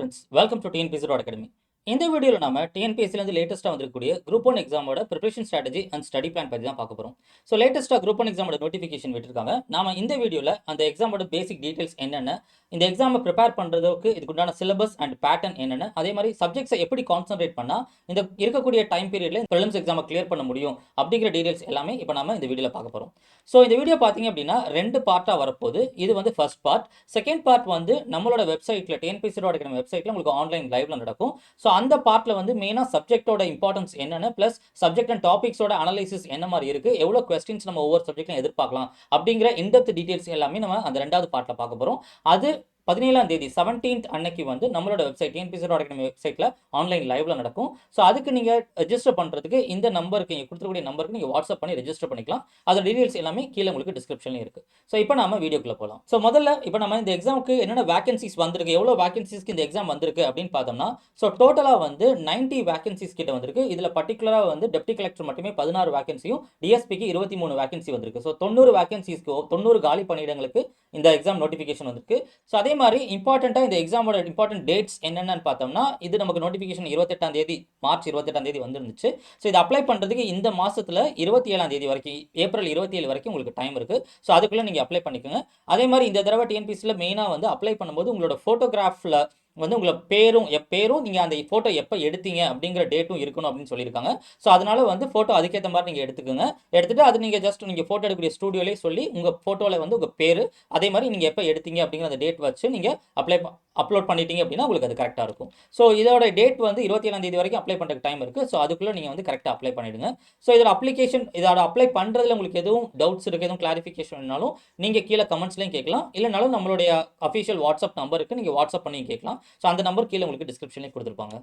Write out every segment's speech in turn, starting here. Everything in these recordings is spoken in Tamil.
Students, welcome to TNPSC academy. இந்த வீடியோவில் நம்ம டிஎன்பிஎஸ்சிலேருந்து லேட்டஸ்ட்டாக வந்திருக்கக்கூடிய குரூப் ஒன் எக்ஸாமோட preparation strategy and study plan பற்றி தான் பார்க்க போகிறோம். ஸோ லேட்டஸ்ட்டாக குரூப் ஒன் எக்ஸாமோட நோட்டிஃபிகேஷன் விட்டுருக்காங்க. நாம இந்த வீடியோவில் அந்த எக்ஸாமோட பேசிக் டீட்டெயில்ஸ் என்னென்ன, இந்த எக்ஸாமை ப்ரிப்பேர் பண்ணுறதுக்கு இதுக்குண்டான சிலபஸ் அண்ட் பேட்டர்ன் என்னென்ன, அதே மாதிரி சப்ஜெக்ட்ஸை எப்படி கான்சன்ட்ரேட் பண்ணால் இந்த இருக்கக்கூடிய டைம் பீரியடில் ப்ரிலிம்ஸ் எக்ஸாமை கிளியர் பண்ண முடியும் அப்படிங்கிற டீடைல்ஸ் எல்லாமே இப்போ நம்ம இந்த வீடியோவில் பார்க்க போகிறோம். ஸோ இந்த வீடியோ பார்த்தீங்க அப்படின்னா 2 பார்ட்டாக வரப்போகுது. இது வந்து ஃபர்ஸ்ட் பார்ட். செகண்ட் பார்ட் வந்து நம்மளோட வெப்சைட்டில் டிஎன்பிஎஸ்சி அகாடமி வெப்சைட்டில் உங்களுக்கு ஆன்லைன் லைவ்ல நடக்கும். ஸோ அந்த பார்ட்டில் வந்து மெயினாக சப்ஜெக்டோட இம்பார்ட்டன்ஸ் என்னென்ன, ப்ளஸ் சப்ஜெக்ட் அண்ட் டாபிக்ஸோட அனலைசிஸ் என்ன மாதிரி இருக்குது, எவ்வளோ கொஸ்டின்ஸ் நம்ம ஒவ்வொரு சப்ஜெக்ட்லையும் எதிர்பார்க்கலாம் அப்படிங்கிற இன்டெப்த் டீடைல்ஸ் எல்லாமே நம்ம அந்த 2வது பார்ட்டில் பார்க்க போகிறோம். அது 17ஆம் தேதி 17th அன்னைக்கு வந்து நம்மளோட வெப்சைட் டிஎன்பிஎஸ்சி அகாடமி வெப்சைட்டில் ஆன்லைன் லைவ்ல நடக்கும். ஸோ அதுக்கு நீங்கள் ரெஜிஸ்டர் பண்ணுறதுக்கு இந்த நம்பருக்கு, நீங்கள் கொடுத்துருக்கூடிய நம்பருக்கு நீங்கள் வாட்ஸ்அப் பண்ணி ரெஜிஸ்டர் பண்ணிக்கலாம். அதோட டீடைல்ஸ் எல்லாமே கீழே உங்களுக்கு டிஸ்கிரிப்ஷன்லையும் இருக்குது. ஸோ இப்போ நம்ம வீடியோக்குள்ளே போகலாம். ஸோ முதல்ல இப்போ நம்ம இந்த எக்ஸாமுக்கு என்னென்ன வேகன்சிஸ் வந்திருக்கு, எவ்வளோ வேகன்சிஸ்க்கு இந்த எக்ஸாம் வந்திருக்கு அப்படின்னு பார்த்தோம்னா, ஸோ டோட்டலாக வந்து 90 வேகன்சிஸ் கிட்ட வந்திருக்கு. இதில் பர்டிகுலராக வந்து டெப்டி கலெக்டர் மட்டுமே 16 வேகன்சியும், டிஎஸ்பிக்கு 23 வேகன்சி வந்திருக்கு. ஸோ 90 வேகன்சிஸ்க்கு 90 காலி பணியிடங்களுக்கு இந்த எக்ஸாம் நோட்டிஃபிகேஷன் வந்திருக்கு. ஸோ அதே மாதிரி இம்பார்ட்டண்ட்டாக இந்த எக்ஸாமோட இம்பார்ட்டன்ட் டேட்ஸ் என்னென்னு பார்த்தோம்னா, இது நமக்கு நோட்டிஃபிகேஷன் 28ஆம் தேதி, மார்ச் 28ஆம் தேதி வந்துருந்துச்சு. ஸோ இது அப்ளை பண்ணுறதுக்கு இந்த மாதத்தில் 27ஆம் தேதி வரைக்கும், ஏப்ரல் 27 வரைக்கும் உங்களுக்கு டைம் இருக்குது. ஸோ அதுக்குள்ளே நீங்கள் அப்ளை பண்ணிக்கோங்க. அதே மாதிரி இந்த தடவை டிஎன்பிஎஸ்சியில் மெயினாக வந்து அப்ளை பண்ணும்போது உங்களோட ஃபோட்டோகிராஃபில் வந்து உங்களை பேரும் நீங்கள் அந்த ஃபோட்டோ எப்போ எடுத்தீங்க அப்படிங்கிற டேட்டும் இருக்கணும் அப்படின்னு சொல்லியிருக்காங்க. ஸோ அதனால வந்து ஃபோட்டோ அதுக்கேற்ற மாதிரி நீங்கள் எடுத்துக்கோங்க. எடுத்துகிட்டு அது நீங்கள் ஜஸ்ட் நீங்கள் ஃபோட்டோ எடுக்கக்கூடிய ஸ்டூடியோலேயே சொல்லி உங்கள் ஃபோட்டோவில் வந்து உங்கள் பேர், அதே மாதிரி நீங்கள் எப்போ எடுத்தீங்க அப்படிங்கிற அந்த டேட் வச்சு நீங்கள் அப்லோட் பண்ணிட்டீங்க அப்படின்னா உங்களுக்கு அது கரெக்டாக இருக்கும். ஸோ இதோட டேட் வந்து 27ஆம் தேதி வரைக்கும் அப்ளை பண்ணுறதுக்கு டைம் இருக்குது. ஸோ அதுக்குள்ளே நீங்கள் வந்து கரெக்டாக அப்ளை பண்ணிவிடுங்க. ஸோ இதோட அப்ளை பண்ணுறதுல உங்களுக்கு எதுவும் டவுட்ஸ் இருக்குது, எதுவும் கிளாரிஃபிகேஷன் வேணாலும் நீங்கள் கீழே கமெண்ட்ஸ்லையும் கேட்கலாம். இல்லைனாலும் நம்மளுடைய அஃபிஷியல் வாட்ஸ்அப் நம்பருக்கு நீங்கள் வாட்ஸ்அப் பண்ணி கேட்கலாம். ஸோ அந்த நம்பர் கீழே உங்களுக்கு டிஸ்கிரிப்ஷன்லேயே கொடுத்துருப்பாங்க.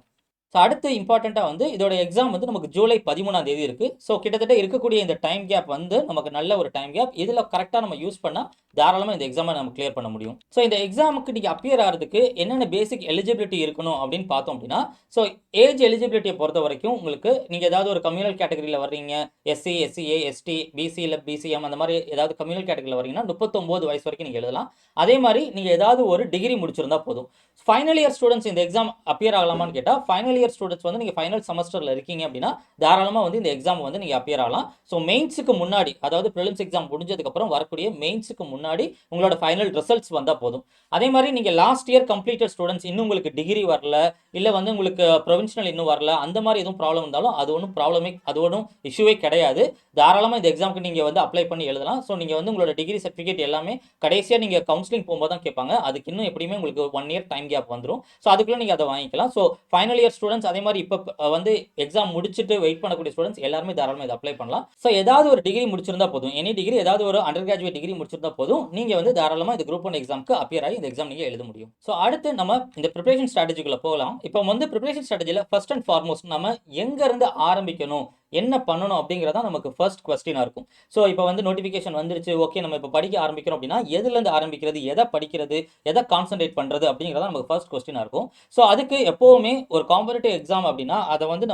ஸோ அடுத்து இம்பார்ட்டண்ட்டாக வந்து இதோட எக்ஸாம் வந்து நமக்கு ஜூலை 13ஆம் தேதி இருக்குது. ஸோ கிட்டத்தட்ட இருக்கக்கூடிய இந்த டைம் கேப் வந்து நமக்கு நல்ல ஒரு டைம் கேப். இதில் கரெக்டாக நம்ம யூஸ் பண்ணால் தாராளமாக இந்த எக்ஸாமை நம்ம கிளியர் பண்ண முடியும். ஸோ இந்த எக்ஸாமுக்கு நீங்கள் அப்பியர் ஆகிறதுக்கு என்னென்ன பேசிக் எலிஜிபிலிட்டி இருக்கணும் அப்படின்னு பார்த்தோம் அப்படின்னா, ஸோ ஏஜ் எலிஜிபிலிட்டியை பொறுத்த வரைக்கும் உங்களுக்கு நீங்கள் ஏதாவது ஒரு கம்யூனல் கேட்டகரியில் வர்றீங்க, எஸ்சி, எஸ்சிஏ, எஸ்டி, பிசி இல்லை பிசிஎம், அந்த மாதிரி ஏதாவது கம்யூனல் கேட்டகரியில் வரீங்கன்னா 39 வயசு வரைக்கும் நீங்கள் எழுதலாம். அதே மாதிரி நீங்கள் ஏதாவது ஒரு டிகிரி முடிச்சிருந்தா போதும். ஃபைனல் இயர் ஸ்டூடெண்ட்ஸ் இந்த எக்ஸாம் அப்பியர் ஆகலாமான்னு கேட்டால், ஃபைனல் இயர் ஸ்டூடெண்ட்ஸ் வந்து நீங்கள் ஃபைனல் செமஸ்டரில் இருக்கீங்க அப்படின்னா தாராளமாக வந்து இந்த எக்ஸாம் வந்து நீங்கள் அப்பியர் ஆகலாம். ஸோ மெயின்ஸுக்கு முன்னாடி, அதாவது ப்ரிலிம்ஸ் எக்ஸாம் முடிஞ்சதுக்கப்புறம் வரக்கூடிய மெயின்ஸுக்கு முன்னாடி உங்களோட ஃபைனல் ரிசல்ட்ஸ் வந்தால் போதும். அதே மாதிரி நீங்கள் லாஸ்ட் இயர் கம்ப்ளீட்டட் ஸ்டூடெண்ட்ஸ், இன்னும் உங்களுக்கு டிகிரி வரல, இல்லை வந்து உங்களுக்கு ப்ரொவின்ஷனல் இன்னும் வரல, அந்த மாதிரி எதுவும் ப்ராப்ளம் இருந்தாலும் அது ஒன்றும் இஷ்யூவே கிடையாது. தாராளமாக இந்த எக்ஸாமுக்கு நீங்கள் வந்து அப்ளை பண்ணி எழுதலாம். ஸோ நீங்கள் வந்து உங்களோட டிகிரி சர்டிஃபிகேட் எல்லாமே கடைசியாக நீங்கள் கவுன்சிலிங் போகும்போது தான் கேட்பாங்க. அதுக்கு இன்னும் எப்படியுமே உங்களுக்கு 1 இயர் டைம் கேப் வந்துடும். ஸோ அதுக்குள்ளே நீங்கள் அதை வாங்கிக்கலாம். ஸோ ஃபைனல் இயர் ஸ்டூடெண்ட்ஸ், அதே மாதிரி இப்போ வந்து எக்ஸாம் முடிச்சுட்டு வெயிட் பண்ணக்கூடிய ஸ்டூடெண்ட்ஸ் எல்லாருமே தாராளமாக இதை அப்ளை பண்ணலாம். ஸோ ஏதாவது ஒரு டிகிரி முடிச்சிருந்தா போதும், எனி டிகிரி, ஏதாவது ஒரு அண்டர் கிராஜுவேட் டிகிரி முடிச்சிருந்தா போதும், நீங்கள் வந்து தாராளமாக இந்த குரூப் 1 எக்ஸாமுக்கு அப்பியர் ஆகி இந்த எக்ஸாம் நீங்கள் எழுத முடியும். ஸோ அடுத்து நம்ம இந்த ப்ரிப்பரேஷன் ஸ்ட்ராட்டஜிக்குள்ளே போகலாம். இப்போ வந்து ப்ரிப்பரேஷன் ஸ்ட்ராட்டஜியில் ஃபர்ஸ்ட் அண்ட் ஃபார்மோஸ்ட் நம்ம எங்கேருந்து ஆரம்பிக்கணும், என்ன பண்ணணும் அப்படிங்கிறதா நமக்கு ஃபர்ஸ்ட் கொஸ்டினாக இருக்கும். ஸோ இப்போ வந்து நோட்டிஃபிகேஷன் வந்துருச்சு, ஓகே நம்ம இப்போ படிக்க ஆரம்பிக்கிறோம் அப்படின்னா எதுலேருந்து ஆரம்பிக்கிறது, எதை படிக்கிறது, எதை கான்சன்ட்ரேட் பண்ணுறது அப்படிங்கிறதா நமக்கு ஃபர்ஸ்ட் கொஸ்டினாக இருக்கும். ஸோ அதுக்கு எப்போவுமே ஒரு காம்படிட்டிவ் எக்ஸாம் அப்படின்னா அதை வந்து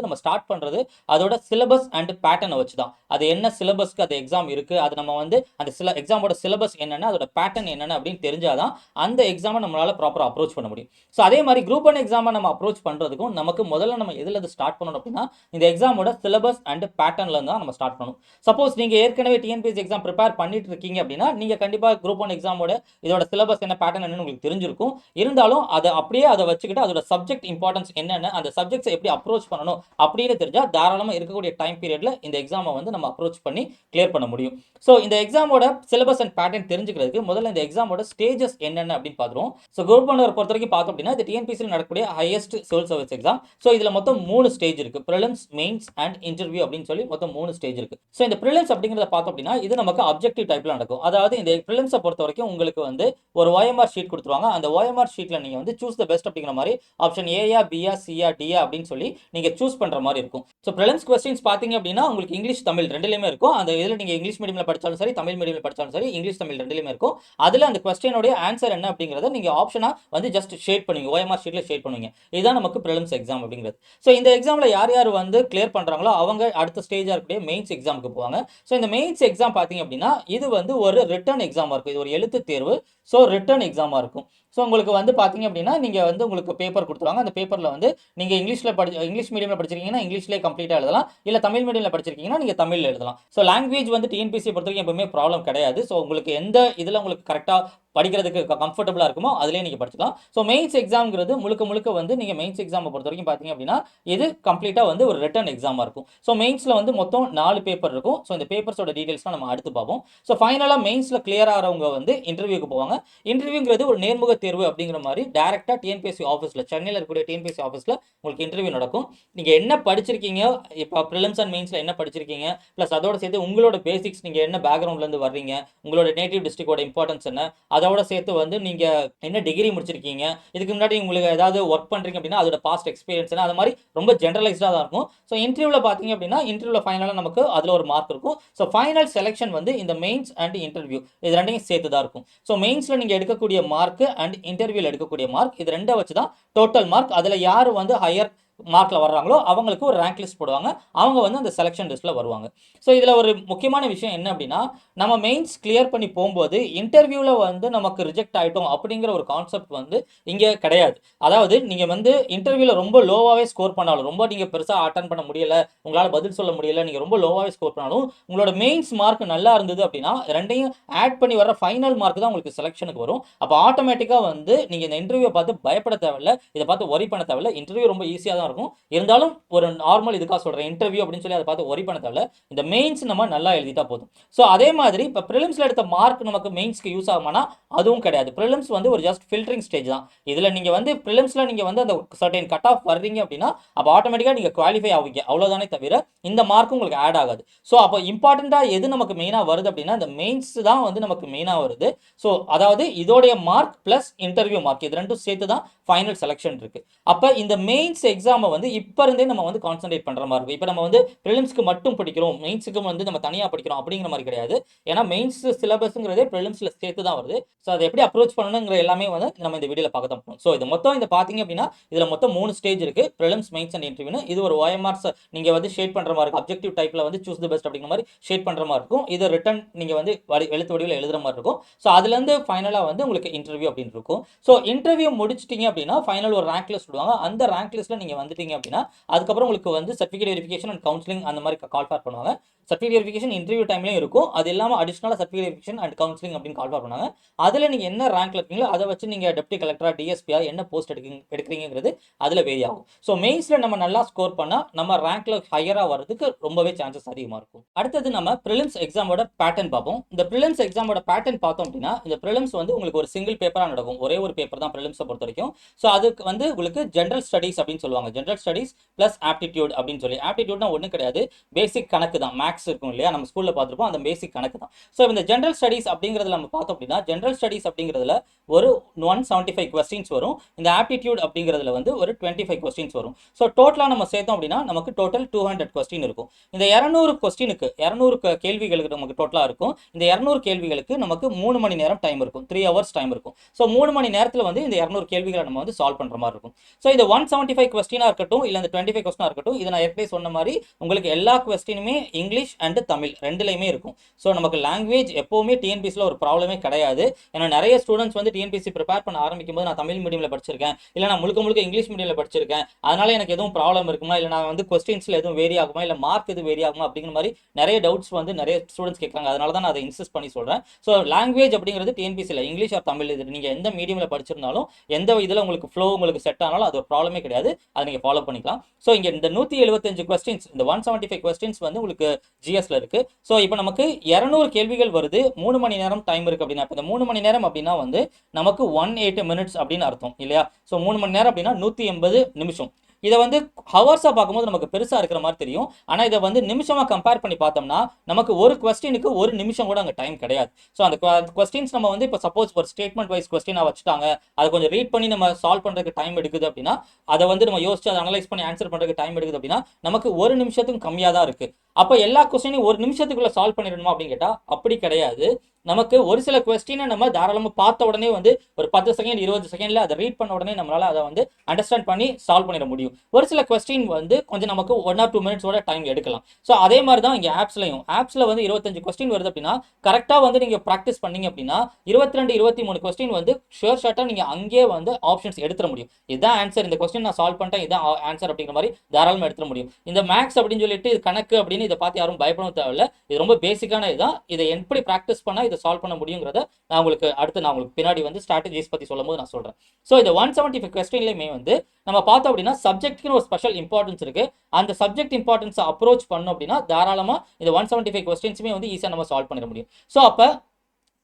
நம்ம ஸ்டார்ட் பண்ணுறது அதோட சிலபஸ் அண்ட் பேட்டர்னை வச்சு தான். அது என்ன சிலபஸ்க்கு அது எக்ஸாம் இருக்குது, அது நம்ம வந்து அந்த எக்ஸாமோட சிலபஸ் என்னென்ன, அதோட பேட்டர்ன் என்னென்ன அப்படின்னு தெரிஞ்சாதான் அந்த எக்ஸாமை நம்மளால் ப்ராப்பராக அப்ரோச் பண்ண முடியும். ஸோ அதே மாதிரி குரூப் 1 எக்ஸாமை நம்ம அப்ரோச் பண்ணுறதுக்கும் நமக்கு முதல்ல நம்ம எதில் ஸ்டார்ட் பண்ணணும் அப்படின்னா இந்த எக்ஸாமோட சிலபஸ் அண்ட் பேட்டர்ன்ல தான் நம்ம ஸ்டார்ட் பண்ணணும். சப்போஸ் நீங்க ஏற்கனவே டிஎன்பிஎஸ்சி எக்ஸாம் ப்ரிப்பேர் பண்ணிட்டு இருக்கீங்க அப்படின்னா நீங்க கண்டிப்பா குரூப் 1 எக்ஸாமோட இதோட சிலபஸ் என்ன, பேட்டர்ன் என்னன்னு உங்களுக்கு தெரிஞ்சிருக்கும். இருந்தாலும் அதை வச்சுக்கிட்டு அதோட சப்ஜெக்ட் இம்பார்ட்டன்ஸ் என்னென்ன, அந்த சப்ஜெக்ட்ஸை எப்படி அப்ரோச் பண்ணணும் அப்படின்னு தெரிஞ்சா தாராளமாக இருக்கக்கூடிய டைம் பீரியட்ல இந்த எக்ஸாமை வந்து நம்ம அப்ரோச் பண்ணி கிளியர் பண்ண முடியும். ஸோ இந்த எக்ஸாமோட சிலபஸ் அண்ட் பேட்டர்ன் தெரிஞ்சுக்கிறதுக்கு முதல்ல இந்த எக்ஸாமோட ஸ்டேஜஸ் என்னென்ன அப்படின்னு பார்த்துருவோம். ஸோ குரூப் 1 பொறுத்த வரைக்கும் பார்த்தோம் அப்படின்னா இந்த டிஎன்பிஎஸ்சியில் நடக்கக்கூடிய highest civil service exam. So இதுல மொத்தம் 3 ஸ்டேஜ் இருக்கு, ப்ரிலிம்ஸ், மெயின்ஸ் அண்ட் இன்டர்வியூ அப்படின்னு சொல்லி மொத்தம் 3 ஸ்டேஜ் இருக்கு. ஸோ இந்த ப்ரிலிம்ஸ் அப்படிங்கிறத பார்த்தோம் அப்படின்னா இது நமக்கு அப்ஜெக்டிவ் டைப்ல நடக்கும். அதாவது இந்த ப்ரிலிம்ஸை பொறுத்த வரைக்கும் உங்களுக்கு வந்து ஒரு OMR ஷீட் கொடுத்துருவாங்க. அந்த OMR ஷீட்ல நீங்க வந்து சூஸ் த பெஸ்ட் அப்படிங்கிற மாதிரி ஆப்ஷன் ஏயா, பியா, சியா, டியா அப்படின்னு சொல்லி நீங்க சூஸ் பண்ற மாதிரி இருக்கும். ஸோ ப்ரிலிம்ஸ் கொஸ்டின்ஸ் பார்த்தீங்க அப்படின்னா உங்களுக்கு இங்கிலீஷ், தமிழ் ரெண்டுலையுமே இருக்கும். அந்த இதில் நீங்க இங்கிலீஷ் மீடியம்ல படிச்சாலும் சரி, தமிழ் மீடியம்ல படிச்சாலும் சரி, இங்கிலீஷ் தமிழ் ரெண்டுலையுமே இருக்கும். அதுல அந்த கொஸ்டினோட ஆன்சர் என்ன அப்படிங்கிறத நீங்க ஆப்ஷனா வந்து ஜஸ்ட் ஷேட் பண்ணுவீங்க, OMR ஷீட்ல ஷேட் பண்ணுவீங்க. இதுதான் நமக்கு ப்ரிலிம்ஸ் எக்ஸாம் அப்படிங்கிறது. ஸோ இந்த எக்ஸாம்ல யார் யார் வந்து கிளியர் பண்றாங்களோ அவங்க அடுத்த ஸ்டேஜா இருக்கக்கூடிய மெயின்ஸ் எக்ஸாமுக்கு போவாங்க. ஸோ இந்த மெயின்ஸ் எக்ஸாம் பார்த்தீங்க அப்படின்னா இது வந்து ஒரு ரிட்டன் எக்ஸாமா இருக்கும். இது ஒரு எழுத்து தேர்வு. ஸோ ரிட்டன் எக்ஸாமா இருக்கும். ஸோ உங்களுக்கு வந்து பார்த்தீங்க அப்படின்னா நீங்கள் வந்து உங்களுக்கு பேப்பர் கொடுத்துருவாங்க. அந்த பேப்பரில் வந்து நீங்கள் இங்கிலீஷ் மீடியமில் படிச்சிருக்கீங்கன்னா இங்கிலீஷ்லேயே கம்ப்ளீட்டாக எழுதலாம். இல்லை தமிழ் மீடியமில் படிச்சிருக்கீங்கன்னா நீங்கள் தமிழில் எழுதலாம். ஸோ லாங்குவேஜ் வந்து டிஎன்பிஎஸ்சி பொறுத்த வரைக்கும் எப்பவுமே ப்ராப்ளம் கிடையாது. ஸோ உங்களுக்கு எந்த இதில் உங்களுக்கு கரெக்டாக படிக்கிறதுக்கு கம்ஃபர்டபுளாக இருக்குமோ அதிலே நீங்கள் படிச்சுக்கலாம். ஸோ மெயின்ஸ் எக்ஸாம்ங்கிறது முழுக்க வந்து நீங்கள் மெயின்ஸ் எக்ஸாமை பொறுத்த வரைக்கும் பார்த்தீங்க அப்படின்னா இது கம்ப்ளீட்டாக வந்து ஒரு ரிட்டன் எக்ஸாமாக இருக்கும். ஸோ மெயின்ஸில் வந்து மொத்தம் 4 பேப்பர் இருக்கும். ஸோ இந்த பேப்பர்ஸோட டீடைல்ஸ்லாம் நம்ம அடுத்து பார்ப்போம். ஸோ ஃபைனலாக மெயின்ஸில் கிளியர் ஆகிறவங்க வந்து இன்டர்வியூக்கு போவாங்க. இன்டர்வியூங்கிறது ஒரு நேர்முக தேர்வு அப்படிங்கிற மாதிரி டேரெக்டாக டிஎன்பிஎஸ்சி ஆஃபீஸில், சென்னையில் இருக்கக்கூடிய டிஎன்பிஎஸ்சி ஆஃபீஸில் உங்களுக்கு இன்டர்வியூ நடக்கும். நீங்கள் என்ன படிச்சிருக்கீங்க, இப்போ ப்ரிலிம்ஸ் அண்ட் மெயின்ஸில் என்ன படிச்சிருக்கீங்க, ப்ளஸ் அதோட சேர்த்து உங்களோட பேசிக்ஸ், நீங்கள் என்ன பேக்ரவுண்ட்லேருந்து வர்றீங்க, உங்களோட நேட்டிவ் டிஸ்ட்ரிக்டோட இம்பார்ட்டன்ஸ் என்ன, அதோட சேர்த்து வந்து நீங்கள் என்ன டிகிரி முடிச்சிருக்கீங்க, இதுக்கு முன்னாடி உங்களுக்கு ஏதாவது ஒர்க் பண்ணுறீங்க அப்படின்னா அதோட பாஸ்ட் எக்ஸ்பீரியன்ஸ் என்ன, அது மாதிரி ரொம்ப ஜென்ரலைஸ்டாக தான் இருக்கும். ஸோ இன்டர்வியூவில் பார்த்தீங்க அப்படின்னா இன்டர்வியூவில் ஃபைனலாக நமக்கு அதில் ஒரு மார்க் இருக்கும். ஸோ ஃபைனல் செலெக்ஷன் வந்து இந்த மெயின்ஸ் அண்ட் இன்டர்வியூ இது ரெண்டையும் சேர்த்து தான் இருக்கும். ஸோ மெயின்ஸில் நீங்கள் எடுக்கக்கூடிய மார்க் அண்ட் இன்டர்வியூவில் எடுக்கக்கூடிய மார்க் இது ரெண்டை வச்சு தான் டோட்டல் மார்க். அதில் யார் வந்து ஹையர் மார்க்கில் வர்றாங்களோ அவங்களுக்கு ஒரு ரேங்க் லிஸ்ட் போடுவாங்க. அவங்க வந்து அந்த செலெக்ஷன் லிஸ்ட்டில் வருவாங்க. ஸோ இதில் ஒரு முக்கியமான விஷயம் என்ன அப்படின்னா, நம்ம மெயின்ஸ் கிளியர் பண்ணி போகும்போது இன்டர்வியூவில் வந்து நமக்கு ரிஜெக்ட் ஆகிட்டோம் அப்படிங்கிற ஒரு கான்செப்ட் வந்து இங்கே கிடையாது. அதாவது நீங்கள் வந்து இன்டர்வியூவில் ரொம்ப லோவாகவே ஸ்கோர் பண்ணாலும், ரொம்ப நீங்கள் பெருசாக அட்டன் பண்ண முடியலை, உங்களால் பதில் சொல்ல முடியலை, நீங்கள் ரொம்ப லோவாகவே ஸ்கோர் பண்ணாலும் உங்களோட மெயின்ஸ் மார்க் நல்லா இருந்தது அப்படின்னா ரெண்டையும் ஆட் பண்ணி வர ஃபைனல் மார்க் தான் உங்களுக்கு செலெக்ஷனுக்கு வரும். அப்போ ஆட்டோமேட்டிக்காக வந்து நீங்கள் இந்த இன்டர்வியூவை பார்த்து பயப்பட தேவையில்லை, இதை பார்த்து ஒரி பண்ண தேவையில்லை. இன்டர்வியூ ரொம்ப ஈஸியாக தான் இருக்கும். இருந்தாலும் ஒரு நார்மல் இதுக்காக சொல்கிறேன், இன்டர்வியூ அப்படின்னு சொல்லி அதை பார்த்து ஒரி பண்ண தேவையில்ல. இந்த மெயின்ஸ் நம்ம நல்லா எழுதிட்டா போதும். ஸோ அதே மாதிரி இப்போ ப்ரிலிம்ஸில் எடுத்த மார்க் நமக்கு மெயின்ஸ்க்கு யூஸ் ஆகுமானா அதுவும் கிடையாது. ப்ரிலிம்ஸ் வந்து ஒரு ஜஸ்ட் ஃபில்டரிங் ஸ்டேஜ் தான். இதில் நீங்கள் வந்து ப்ரிலிம்ஸில் நீங்கள் வந்து அந்த சர்டைன் கட் ஆஃப் வர்றீங்க அப்படின்னா அப்போ ஆட்டோமேட்டிக்காக நீங்கள் குவாலிஃபை ஆவீங்க, அவ்வளோதானே தவிர இந்த மார்க் உங்களுக்கு ஆட் ஆகாது. ஸோ அப்போ இம்பார்ட்டண்ட்டாக எது நமக்கு மெயினாக வருது அப்படின்னா இந்த மெயின்ஸ் தான் வந்து நமக்கு மெயினாக வருது. ஸோ அதாவது இதோடைய மார்க் ப்ளஸ் இன்டர்வியூ மார்க் இது ரெண்டும் சேர்த்து தான் ஃபைனல் செலெக்ஷன் இருக்கு. அப்போ இந்த மெயின்ஸ் எக்ஸாமை வந்து இப்போ இருந்தே நம்ம வந்து கான்சென்ட்ரேட் பண்ணுற மாதிரி இருக்கும். இப்போ நம்ம வந்து ப்ரிலிம்ஸ்க்கு மட்டும் படிக்கிறோம், மெயின்ஸுக்கு வந்து நம்ம தனியாக படிக்கிறோம் அப்படிங்கிற மாதிரி கிடையாது. ஏன்னா மெயின்ஸ் சிலபஸ்ங்கிறதே ப்ரிலிம்ஸில் சேர்த்து தான் வருது. ஸோ அதை எப்படி அப்ரோச் பண்ணணுங்கிற எல்லாமே வந்து நம்ம இந்த வீடியோவில் பார்க்க தான் போகிறோம். ஸோ இது மொத்தம் இந்த பார்த்தீங்க அப்படின்னா இதில் மொத்தம் 3 ஸ்டேஜ் இருக்குது, ப்ரிலிம்ஸ், மெயின்ஸ் அண்ட் இன்டர்வியூ. இது ஒரு OMRs நீங்கள் வந்து ஷேட் பண்ணுற மாதிரி இருக்கும். அப்ஜெக்டிவ் டைப்பில் வந்து சூஸ் தி பெஸ்ட் அப்படிங்கிற மாதிரி ஷேட் பண்ணுற மாதிரி இருக்கும். இது ரிட்டன் நீங்கள் வந்து எழுத்து வடிவில் எழுதுற மாதிரி இருக்கும். ஸோ அதுலேருந்து ஃபைனலாக வந்து உங்களுக்கு இன்டர்வியூ அப்படின்னு இருக்கும். ஸோ இன்டர்வியூ முடிச்சிட்டிங்க அப்படின்னா ஃபைனல் ஒரு ரேங்க் லிஸ்ட் விடுவாங்க. அந்த ரேங்க் லிஸ்ட்டில் நீங்கள் வந்துட்டீங்க அப்படின்னா அதுக்கப்புறம் உங்களுக்கு வந்து சர்டிஃபிகேட் வெரிஃபிகேஷன் அண்ட் கவுன்சிலிங் அந்த மாதிரி கால் ஃபார் பண்ணுவாங்க. சர்டிஃபிகேட் வெரிஃபிகேஷன் இன்டர்வியூ டைம்லேயும் இருக்கும். அது இல்லாமல் அடிஷனலாக சர்டிஃபிகேட் வெரிஃபிகேஷன் அண்ட் கவுன்சிலிங் அப்படின்னு கால் ஃபார் பண்ணுவாங்க. அதில் நீங்கள் என்ன ரேங்க்ல இருக்கீங்களோ அதை வச்சு நீங்கள் டெப்டி கலெக்டரா, டிஎஸ்பியா என்ன போஸ்ட் எடுக்கிறீங்கிறது அதில் வேரி ஆகும். ஸோ மெயின்ஸில் நம்ம நல்லா ஸ்கோர் பண்ணால் நம்ம ரேங்க்ல ஹையராக வர்றதுக்கு ரொம்பவே சான்சஸ் அதிகமாக இருக்கும். அடுத்தது நம்ம ப்ரிலிம்ஸ் எக்ஸாமோட பேட்டர்ன் பார்ப்போம். இந்த ப்ரிலிம்ஸ் எக்ஸாமோட பேட்டர்ன் பார்த்தோம் அப்படின்னா இந்த ப்ரிலிம்ஸ் வந்து உங்களுக்கு ஒரு சிங்கிள் பேப்பராக நடக்கும். ஒரே ஒரு பேப்பர் தான் ப்ரிலிம்ஸை பொறுத்த வரைக்கும். ஸோ அதுக்கு வந்து உங்களுக்கு ஜென்ரல் ஸ்டடீஸ் அப்படின்னு சொல்லுவாங்க. ஜென்ரல் ஸ்டடீஸ் ப்ளஸ் ஆப்டிடியூட் அப்படின்னு சொல்லி. ஆப்டிடியூட்னா ஒன்றும் கிடையாது, பேசிக் கணக்கு தான். மேக்ஸ் இருக்கும் இல்லையா, நம்ம ஸ்கூலில் பார்த்துருப்போம், அந்த பேசிக் கணக்கு தான். ஸோ இந்த ஜென்ரல் ஸ்டடீஸ் அப்படிங்கிறதுல நம்ம பார்த்தோம் அப்படின்னா ஜென்ரல் ஸ்டடீஸ் அப்படிங்கிறதுல ஒரு 175 கொஸ்டின்ஸ் வரும். இந்த ஆப்டிடியூட் அப்படிங்கிறதுல வந்து ஒரு 25 கொஸ்டின்ஸ் வரும். ஸோ டோட்டலாக நம்ம சேர்த்தோம் அப்படின்னா நமக்கு டோட்டல் 200 கொஸ்டின் இருக்கும். இந்த 200 கொஸ்டினுக்கு 200 கேள்விகளுக்கு நமக்கு டோட்டலாக இருக்கும். இந்த 200 கேள்விகளுக்கு நமக்கு 3 மணி நேரம் டைம் இருக்கும், 3 hours டைம் இருக்கும். ஸோ 3 மணி நேரத்தில் வந்து இந்த 200 கேள்விகளை நம்ம வந்து சால்வ் பண்ணுற மாதிரி இருக்கும். ஸோ இந்த 175 கொஸ்டினாக இருக்கட்டும் இல்லை இந்த 25 கொஸ்டினாக இருக்கட்டும், இது நான் ஏற்கனவே சொன்ன மாதிரி உங்களுக்கு எல்லா கொஸ்டினுமே இங்கிலீஷ் அண்ட் தமிழ் ரெண்டுலையுமே இருக்கும். ஸோ நமக்கு லாங்குவேஜ் எப்போவுமே டிஎன்பிஎஸ்சியில் ஒரு ப்ராப்ளமே கிடையாது. ஏன்னா நிறைய ஸ்டூடெண்ட்ஸ் வந்து டிஎன்பிஎஸ்சி ப்ரிப்பேர் பண்ண ஆரம்பிக்கும் போது நான் தமிழ் மீடியமில் படிச்சிருக்கேன், இல்லை நான் முழுக்க இங்கிலீஷ் மீடியமில் படிச்சிருக்கேன், அதனால எனக்கு எதுவும் ப்ராப்ளம் இருக்குமா, இல்லை நான் வந்து கொஸ்டின்ஸில் எதுவும் வேரி ஆகுமா, இல்லை மார்க் எதுவும் வேரி ஆகுமா அப்படிங்கிற மாதிரி நிறைய டவுட்ஸ் வந்து நிறைய ஸ்டூடெண்ட்ஸ் கேட்குறாங்க. அதனால தான் நான் அதை இன்சிஸ்ட் பண்ணி சொல்கிறேன். ஸோ லாங்குவேஜ் அப்படிங்கிறது டிஎன்பிஎஸ்சியில் இங்கிலீஷ் ஆர் தமிழ், இது நீங்கள் எந்த மீடியமில் படிச்சிருந்தாலும் எந்த இதில் உங்களுக்கு ஃப்ளோ உங்களுக்கு செட் ஆனாலும் அது ஒரு ப்ராப்ளமே கிடையாது, அதை நீங்கள் ஃபாலோ பண்ணிக்கலாம். ஸோ இங்கே இந்த 175 கொஸ்டின்ஸ், இந்த 175 கொஸ்டின்ஸ் வந்து உங்களுக்கு ஜிஎஸ்ல இருக்கு. ஸோ இப்போ நமக்கு 200 கேள்விகள் வருது, 3 மணி நேரம் டைம் இருக்கு அப்படின்னா இந்த 3 மணி நேரம் அப்படின்னா வந்து நமக்கு 180 மினிட்ஸ் அப்படின்னு அர்த்தம் இல்லையா. ஸோ 3 மணி நேரம் அப்படின்னா 180 நிமிஷம். இதை வந்து ஹவர்ஸாக பார்க்கும்போது நமக்கு பெருசாக இருக்கிற மாதிரி தெரியும். ஆனால் இதை வந்து நிமிஷமாக கம்பேர் பண்ணி பார்த்தோம்னா நமக்கு ஒரு கொஸ்டினுக்கு 1 நிமிஷம் கூட அங்கே டைம் கிடையாது. ஸோ அந்த கொஸ்டின்ஸ் நம்ம வந்து இப்போ சப்போஸ் ஒரு ஸ்டேட்மெண்ட் வைஸ் கொஸ்டினாக வச்சுட்டாங்க, அதை கொஞ்சம் ரீட் பண்ணி நம்ம சால்வ் பண்ணுறதுக்கு டைம் எடுக்குது அப்படின்னா அதை வந்து நம்ம யோசிச்சு அதை அனலைஸ் பண்ணி ஆன்சர் பண்ணுறதுக்கு டைம் எடுக்குது அப்படின்னா நமக்கு 1 நிமிஷத்துக்கும் கம்மியாக தான் இருக்குது. அப்போ எல்லா கொஸ்டினையும் 1 நிமிஷத்துக்குள்ளே சால்வ் பண்ணிடணுமா அப்படின்னு கேட்டால் அப்படி கிடையாது. நமக்கு ஒரு சில கொஸ்டினை நம்ம தாராளமாக பார்த்த உடனே வந்து ஒரு 10 செகண்ட் 20 செகண்ட்ல அதை ரீட் பண்ண உடனே நம்மளால அதை வந்து அண்டர்ஸ்டாண்ட் பண்ணி சால்வ் பண்ணிட முடியும். ஒரு சில கொஸ்டின் வந்து கொஞ்சம் நமக்கு 1 or 2 மினிட்ஸோட டைம் எடுக்கலாம். ஸோ அதே மாதிரி தான் இங்கே ஆப்ஸில் வந்து 25 கொஸ்டின் வருது அப்படின்னா கரெக்டாக வந்து நீங்கள் ப்ராக்டிஸ் பண்ணீங்க அப்படின்னா 22 23 கொஸ்டின் வந்து ஷுர் ஷார்ட்டாக நீங்கள் அங்கேயே வந்து ஆப்ஷன்ஸ் எடுத்துட முடியும். இதுதான் ஆன்சர், இந்த கொஸ்டின் நான் சால்வ் பண்ணிட்டேன், இதுதான் ஆன்சர் அப்படிங்கிற மாதிரி தாராளமாக எடுத்துட முடியும். இந்த மேக்ஸ் அப்படின்னு சொல்லிட்டு இது கணக்கு அப்படின்னு இதை பார்த்து யாரும் பயப்படவும் தேவையில்லை. இது ரொம்ப பேசிக்கான இதுதான். இதை எப்படி ப்ராக்டிஸ் பண்ணால் இதை சால்வ் பண்ண முடியுங்கிறத நான் உங்களுக்கு பின்னாடி வந்து ஸ்ட்ராட்டஜிஸ் பற்றி சொல்லும்போது நான் சொல்கிறேன். ஸோ இந்த 175 கொஸ்டின்லையுமே வந்து நம்ம பார்த்தோம் அப்படின்னா சப்ஜெக்ட்க்கு ஒரு ஸ்பெஷல் இம்பார்ட்டன்ஸ் இருக்கு. அந்த சப்ஜெக்ட் இம்பார்ட்டன்ஸ் அப்ரோச் பண்ணோம் அப்படின்னா தாராளமாக இந்த 175 கொஸ்டின்ஸுமே வந்து ஈஸியாக நம்ம சால்வ் பண்ணிட முடியும். ஸோ அப்போ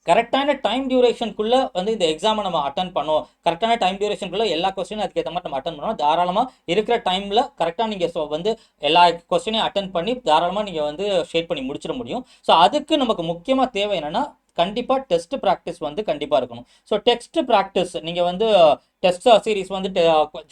கரெக்டான டைம் டியூரேஷனுக்குள்ள வந்து இந்த எக்ஸாமை நம்ம அட்டன் பண்ணோம், கரெக்டான டைம் டியூரேஷனுக்குள்ள எல்லா கொஸ்டினும் அதுக்கேற்ற மாதிரி நம்ம அட்டன் பண்ணோம். தாராளமாக இருக்கிற டைமில் கரெக்டாக நீங்கள் வந்து எல்லா கொஸ்டினையும் அட்டன் பண்ணி தாராளமாக நீங்கள் வந்து ஷேட் பண்ணி முடிச்சிட முடியும். ஸோ அதுக்கு நமக்கு முக்கியமாக தேவை என்னன்னா கண்டிப்பாக டெஸ்ட் ப்ராக்டிஸ் வந்து கண்டிப்பாக இருக்கணும். ஸோ டெஸ்ட் ப்ராக்டிஸ் நீங்கள் வந்து டெஸ்ட் சீரிஸ் வந்து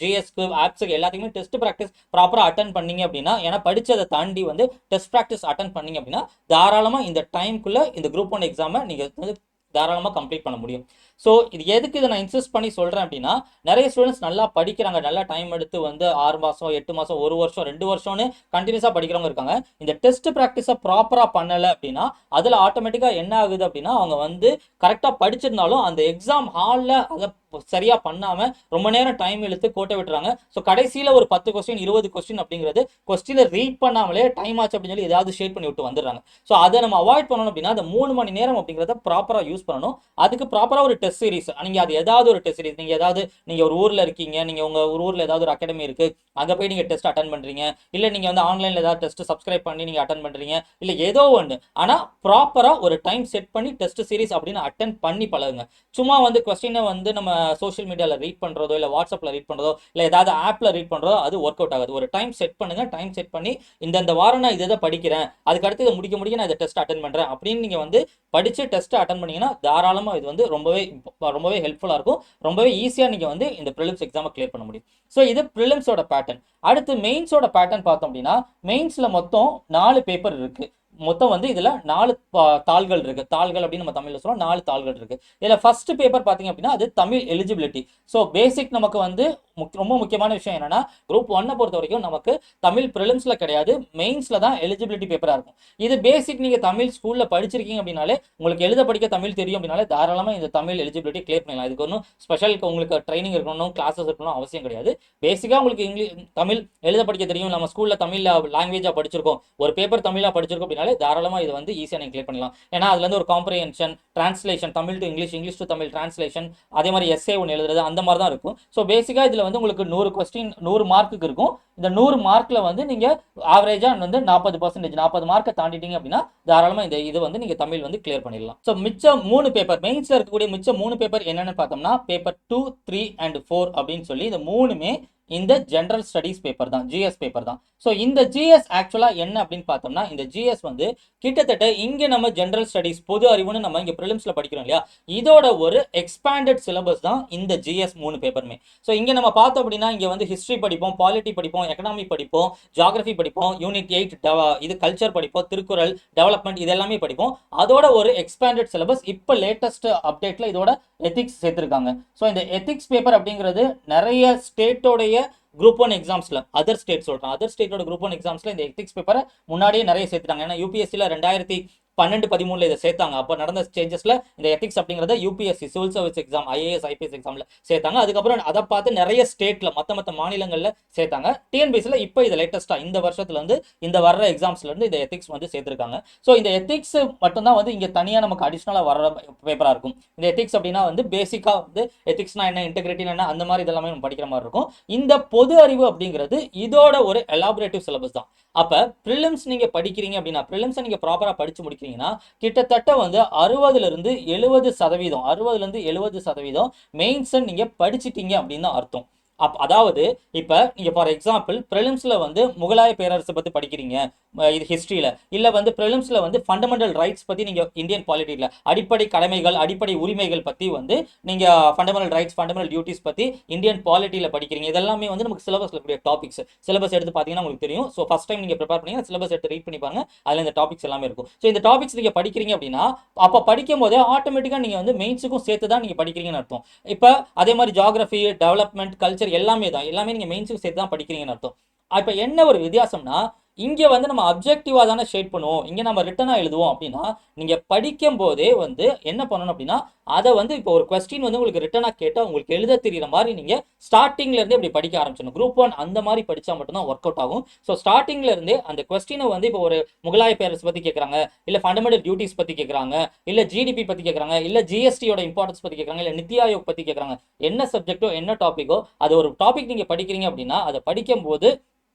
ஜிஎஸ்க்கு ஆப்ஸுக்கு எல்லாத்துக்குமே டெஸ்ட் ப்ராக்டிஸ் ப்ராப்பராக அட்டன் பண்ணீங்க அப்படின்னா, ஏன்னா படித்ததை தாண்டி வந்து டெஸ்ட் ப்ராக்டிஸ் அட்டன் பண்ணீங்க அப்படின்னா தாராளமாக இந்த டைமுக்குள்ளே இந்த குரூப் 1 எக்ஸாமை நீங்கள் வந்து தாராளமாக கம்ப்ளீட் பண்ண முடியும். ஸோ இது எதுக்கு இதை நான் இன்சிஸ்ட் பண்ணி சொல்கிறேன் அப்படின்னா, நிறைய ஸ்டூடெண்ட்ஸ் நல்லா படிக்கிறாங்க, நல்லா டைம் எடுத்து வந்து 6 மாதம் 8 மாதம் 1 வருஷம் 2 வருஷம்னு கண்டினியூஸாக படிக்கிறவங்க இருக்காங்க. இந்த டெஸ்ட் ப்ராக்டிஸை ப்ராப்பராக பண்ணலை அப்படின்னா அதில் ஆட்டோமேட்டிக்காக என்ன ஆகுது அப்படின்னா அவங்க வந்து கரெக்டாக படிச்சிருந்தாலும் அந்த எக்ஸாம் ஹாலில் அதை சரியா பண்ணாம ரொம்ப நேரம் டைம் இழுத்து கோட்டை விட்டுறாங்க. ஸோ கடைசியில் ஒரு 10 கொஸ்டின் 20 கொஸ்டின் அப்படிங்கிறது கொஸ்டினை ரீட் பண்ணாமலே டைம் ஆச்சு அப்படின்னு சொல்லி ஏதாவது ஷேட் பண்ணி விட்டு வந்துடுறாங்க. ஸோ அதை நம்ம அவாய்ட் பண்ணணும் அப்படின்னா அந்த 3 மணி நேரம் அப்படிங்கிறத ப்ராப்பராக யூஸ் பண்ணணும். அதுக்கு ப்ராப்பராக ஒரு டெஸ்ட் சீரிஸ், நீங்கள் அது ஏதாவது ஒரு டெஸ்ட் சீரிஸ், நீங்கள் ஒரு ஊரில் இருக்கீங்க, நீங்கள் உங்கள் ஊரில் ஏதாவது ஒரு அகாடமி இருக்கு, அங்கே போய் நீங்கள் டெஸ்ட் அட்டன் பண்ணுறீங்க, இல்லை நீங்கள் வந்து ஆன்லைனில் ஏதாவது டெஸ்ட் சப்ஸ்கிரைப் பண்ணி நீங்கள் அட்டன் பண்ணுறீங்க, இல்லை ஏதோ ஒன்று, ஆனால் ப்ராப்பராக ஒரு டைம் செட் பண்ணி டெஸ்ட் சீரிஸ் அப்படின்னு அட்டன் பண்ணி பழகுங்க. சும்மா வந்து கொஸ்டினை வந்து நம்ம சோஷியல் மீடியாவில் ரீட் பண்ணுறதோ இல்லை வாட்ஸ்அப்பில் ரீட் பண்ணுறதோ இல்லை ஏதாவது ஆப்பில் ரீட் பண்ணுறதோ அது ஒர்க் அவுட் ஆகாது. ஒரு டைம் செட் பண்ணுங்க. டைம் செட் பண்ணி இந்த வாரம் நான் இதை படிக்கிறேன், அதுக்கு அடுத்து இதை முடிக்க நான் இதை டெஸ்ட் அட்டன் பண்ணுறேன் அப்படின்னு நீங்கள் வந்து படித்து டெஸ்ட்டை அட்டன் பண்ணீங்கன்னா தாராளமாக இது வந்து ரொம்பவே ஹெல்ப்ஃபுல்லாக இருக்கும். ரொம்பவே ஈஸியாக நீங்கள் வந்து இந்த ப்ரிலிம்ஸ் எக்ஸாமை கிளியர் பண்ண முடியும். ஸோ இது ப்ரிலிம்ஸோட பேட்டர்ன். அடுத்து மெயின்ஸோட பேட்டர்ன் பார்த்தோம் அப்படின்னா மெயின்ஸில் மொத்தம் 4 பேப்பர் இருக்குது. மொத்தம் வந்து இதில் 4 தாள்கள் இருக்குது. தாள்கள் அப்படின்னு நம்ம தமிழில் சொல்லுவோம். 4 தாள்கள் இருக்குது. இதில் ஃபர்ஸ்ட் பேப்பர் பார்த்தீங்க அப்படின்னா அது தமிழ் எலிஜிபிலிட்டி. ஸோ பேசிக் நமக்கு வந்து ரொம்ப முக்கியமான விஷயம் என்னன்னா குரூப் 1 பொறுத்த வரைக்கும் நமக்கு தமிழ் ப்ரிலிம்ஸில் கிடையாது, மெயின்ஸில் தான் எலிஜிபிலிட்டி பேப்பராக இருக்கும். இது பேசிக் நீங்கள் தமிழ் ஸ்கூலில் படிச்சிருக்கீங்க அப்படின்னாலே உங்களுக்கு எழுத படிக்க தமிழ் தெரியும் அப்படின்னாலே தாராளமாக இந்த தமிழ் எலிஜிபிலிட்டி கிளியர் பண்ணலாம். இதுக்கு ஒன்றும் ஸ்பெஷல் உங்களுக்கு ட்ரைனிங் இருக்கணும், கிளாஸஸ் இருக்கணும் அவசியம் கிடையாது. பேசிக்காக உங்களுக்கு தமிழ் எழுத படிக்க தெரியும், நம்ம ஸ்கூலில் தமிழில் லாங்குவேஜாக படிச்சிருக்கோம், ஒரு பேப்பர் தமிழாக படிச்சிருக்கோம் அப்படின்னாலே தாராளமாக இது வந்து ஈஸியாக நீங்கள் கிளியர் பண்ணலாம். ஏன்னா அதுலேருந்து ஒரு comprehension, translation, Tamil to English, English to Tamil translation, அதே மாதிரி எஸ்ஏ ஒன்று எழுதுறது, அந்த மாதிரி தான் இருக்கும். ஸோ பேசிக்காக இதில் வந்து உங்களுக்கு 100 கொஸ்டின் 100 மார்க்குக்கு இருக்கும். இந்த 100 மார்க்கில் வந்து நீங்கள் ஆவரேஜாக வந்து 40%, 40 மார்க்கை தாண்டிட்டீங்க அப்படின்னா தாராளமாக இது வந்து நீங்கள் தமிழ் வந்து கிளியர் பண்ணிடலாம். ஸோ மிச்சம் 3 பேப்பர் மெயின்ஸில் இருக்கக்கூடிய மிச்சம் 3 பேப்பர் என்னென்னு பார்த்தோம்னா பேப்பர் 2, 3 and 4 அப்படின்னு சொல்லி இந்த 3மே இந்த ஜென்ரல் ஸ்டடீஸ் பேப்பர் தான், ஜிஎஸ் பேப்பர் தான். ஸோ இந்த ஜிஎஸ் ஆக்சுவலாக என்ன அப்படின்னு பார்த்தோம்னா இந்த ஜிஎஸ் வந்து கிட்டத்தட்ட இங்கே நம்ம ஜென்ரல் ஸ்டடீஸ் பொது அறிவுன்னு நம்ம இங்கே ப்ரிலிம்ஸில் படிக்கிறோம் இல்லையா, இதோட ஒரு எக்ஸ்பேண்டட் சிலபஸ் தான் இந்த ஜிஎஸ் 3 பேப்பருமே. ஸோ இங்கே நம்ம பார்த்தோம் அப்படின்னா இங்கே வந்து ஹிஸ்ட்ரி படிப்போம், பாலிட்டி படிப்போம், எக்கனாமி படிப்போம், ஜியாகிரபி படிப்போம், யூனிட் 8 இது கல்ச்சர் படிப்போம், திருக்குறள், டெவலப்மெண்ட், இது எல்லாமே படிப்போம். அதோட ஒரு எக்ஸ்பேண்டட் சிலபஸ் இப்போ லேட்டஸ்ட் அப்டேட்டில் இதோட எத்திக்ஸ் சேர்த்துருக்காங்க. ஸோ இந்த எத்திக்ஸ் பேப்பர் அப்படிங்கிறது நிறைய ஸ்டேட்டோடைய குரூப் 1 எக்ஸாம்ஸ்ல அதர் ஸ்டேட் சொல்றேன், அதர் ஸ்டேட்டோட குரூப் 1 எக்ஸாம்ஸ்ல இந்த எத்திக்ஸ் பேப்பரை முன்னாடியே நிறைய சேர்த்துட்டாங்க. ஏன்னா யூபிஎஸ்சியில் 2012-13 இதை சேர்த்தாங்க. அப்போ நடந்த சேஞ்சஸ்ல இந்த எத்திக்ஸ் அப்படிங்கிறத UPSC civil service exam, IAS IPS எக்ஸாம்ல சேர்த்தாங்க. அதுக்கப்புறம் அதை பார்த்து நிறைய ஸ்டேட்ல மற்ற மாநிலங்கள்ல சேர்த்தாங்க. டிஎன்பிஎஸ்சியில் இப்போ இது லேட்டஸ்டா இந்த வருஷத்துல இருந்து இந்த வர்ற எக்ஸாம்ஸ்ல இருந்து இந்த எத்திக்ஸ் வந்து சேர்த்திருக்காங்க. ஸோ இந்த எத்திக்ஸ் மட்டும்தான் வந்து இங்க தனியாக நமக்கு அடிஷனலா வர்ற பேப்பரா இருக்கும். இந்த எத்திக்ஸ் அப்படின்னா வந்து பேசிக்கா வந்து எத்திக்ஸ்னா என்ன, இன்டெகிரிட்டினா என்ன, அந்த மாதிரி இதெல்லாமே நம்ம படிக்கிற மாதிரி இருக்கும். இந்த பொது அறிவு அப்படிங்கிறது இதோட ஒரு எலாபரேட்டிவ் சிலபஸ் தான். அப்ப ப்ரிலிம்ஸ் நீங்க படிக்கிறீங்க அப்படின்னா ப்ரிலிம்ஸை நீங்க ப்ராப்பரா படிச்சு முடிக்கிறீங்கன்னா கிட்டத்தட்ட வந்து 60% 70% மெயின்ஸை நீங்க படிச்சிட்டீங்க அப்படின்னு தான் அர்த்தம். அதாவது இப்போ நீங்கள் ஃபார் எக்ஸாம்பிள் ப்ரிலிம்ஸில் வந்து முகலாய பேரரசை பற்றி படிக்கிறீங்க, இது ஹிஸ்ட்ரியில், இல்லை வந்து ப்ரிலிம்ஸில் வந்து ஃபண்டமெண்டல் ரைட்ஸ் பற்றி நீங்கள் இந்தியன் பாலிட்டியில் அடிப்படை கடமைகள் அடிப்படை உரிமைகள் பற்றி வந்து நீங்கள் ஃபண்டமெண்டல் ரைட்ஸ் ஃபண்டமெண்டல் டியூட்டிஸ் பற்றி இந்தியன் பாலிட்டியில் படிக்கிறீங்க. இதெல்லாமே வந்து நமக்கு சிலபஸில் இருக்கக்கூடிய டாபிக்ஸ். சிலபஸ் எடுத்து பார்த்தீங்கன்னா உங்களுக்கு தெரியும். ஸோ ஃபஸ்ட் டைம் நீங்கள் ப்ரிப்பேர் பண்ணி சிலபஸ் எடுத்து ரீட் பண்ணி பாருங்க, அதில் இந்த டாபிக்ஸ் எல்லாமே இருக்கும். ஸோ இந்த டாபிக்ஸ் நீங்கள் படிக்கிறீங்க அப்படின்னா அப்போ படிக்கும் போதே ஆட்டோமேட்டிக்காக நீங்கள் வந்து மெயின்ஸுக்கும் சேர்த்து தான் நீங்கள் படிக்கிறீங்கன்னு அர்த்தம். இப்போ அதே மாதிரி ஜியாகிரஃபி, டெவலப்மெண்ட், கல்ச்சர் எல்லாமே தான், எல்லாமே நீங்கள் மெயின்ஸுக்கு சேர்த்து தான் படிக்கிறீங்கன்னு அர்த்தம். இப்போ என்ன ஒரு வித்தியாசம்னா, இங்கே வந்து நம்ம அப்ஜெக்டிவாக தானே ஷேட் பண்ணுவோம், இங்கே நம்ம ரிட்டனாக எழுதுவோம். அப்படின்னா நீங்கள் படிக்கும் போதே வந்து என்ன பண்ணணும் அப்படின்னா, அதை வந்து இப்போ ஒரு கொஸ்டின் வந்து உங்களுக்கு ரிட்டனாக கேட்டால் உங்களுக்கு எழுத தெரிகிற மாதிரி நீங்கள் ஸ்டார்டிங்லேருந்தே இப்படி படிக்க ஆரம்பிச்சிடணும். குரூப் 1 அந்த மாதிரி படித்தா மட்டும்தான் ஒர்க் அவுட் ஆகும். ஸோ ஸ்டார்டிங்லேருந்தே அந்த கொஸ்டினை வந்து இப்போ ஒரு முகலாய பேரரசு பற்றி கேட்குறாங்க, இல்லை ஃபண்டமெண்டல் டியூட்டிஸ் பற்றி கேட்குறாங்க, இல்லை ஜிடிபி பற்றி கேட்குறாங்க, இல்லை ஜிஎஸ்டியோட இம்பார்ட்டன்ஸ் பற்றி கேட்குறாங்க, இல்லை நித்தி ஆயோக் பற்றி கேட்குறாங்க, என்ன சப்ஜெக்டோ என்ன டாப்பிக்கோ அது ஒரு டாபிக் நீங்கள் படிக்கிறீங்க அப்படின்னா அதை படிக்கும்போது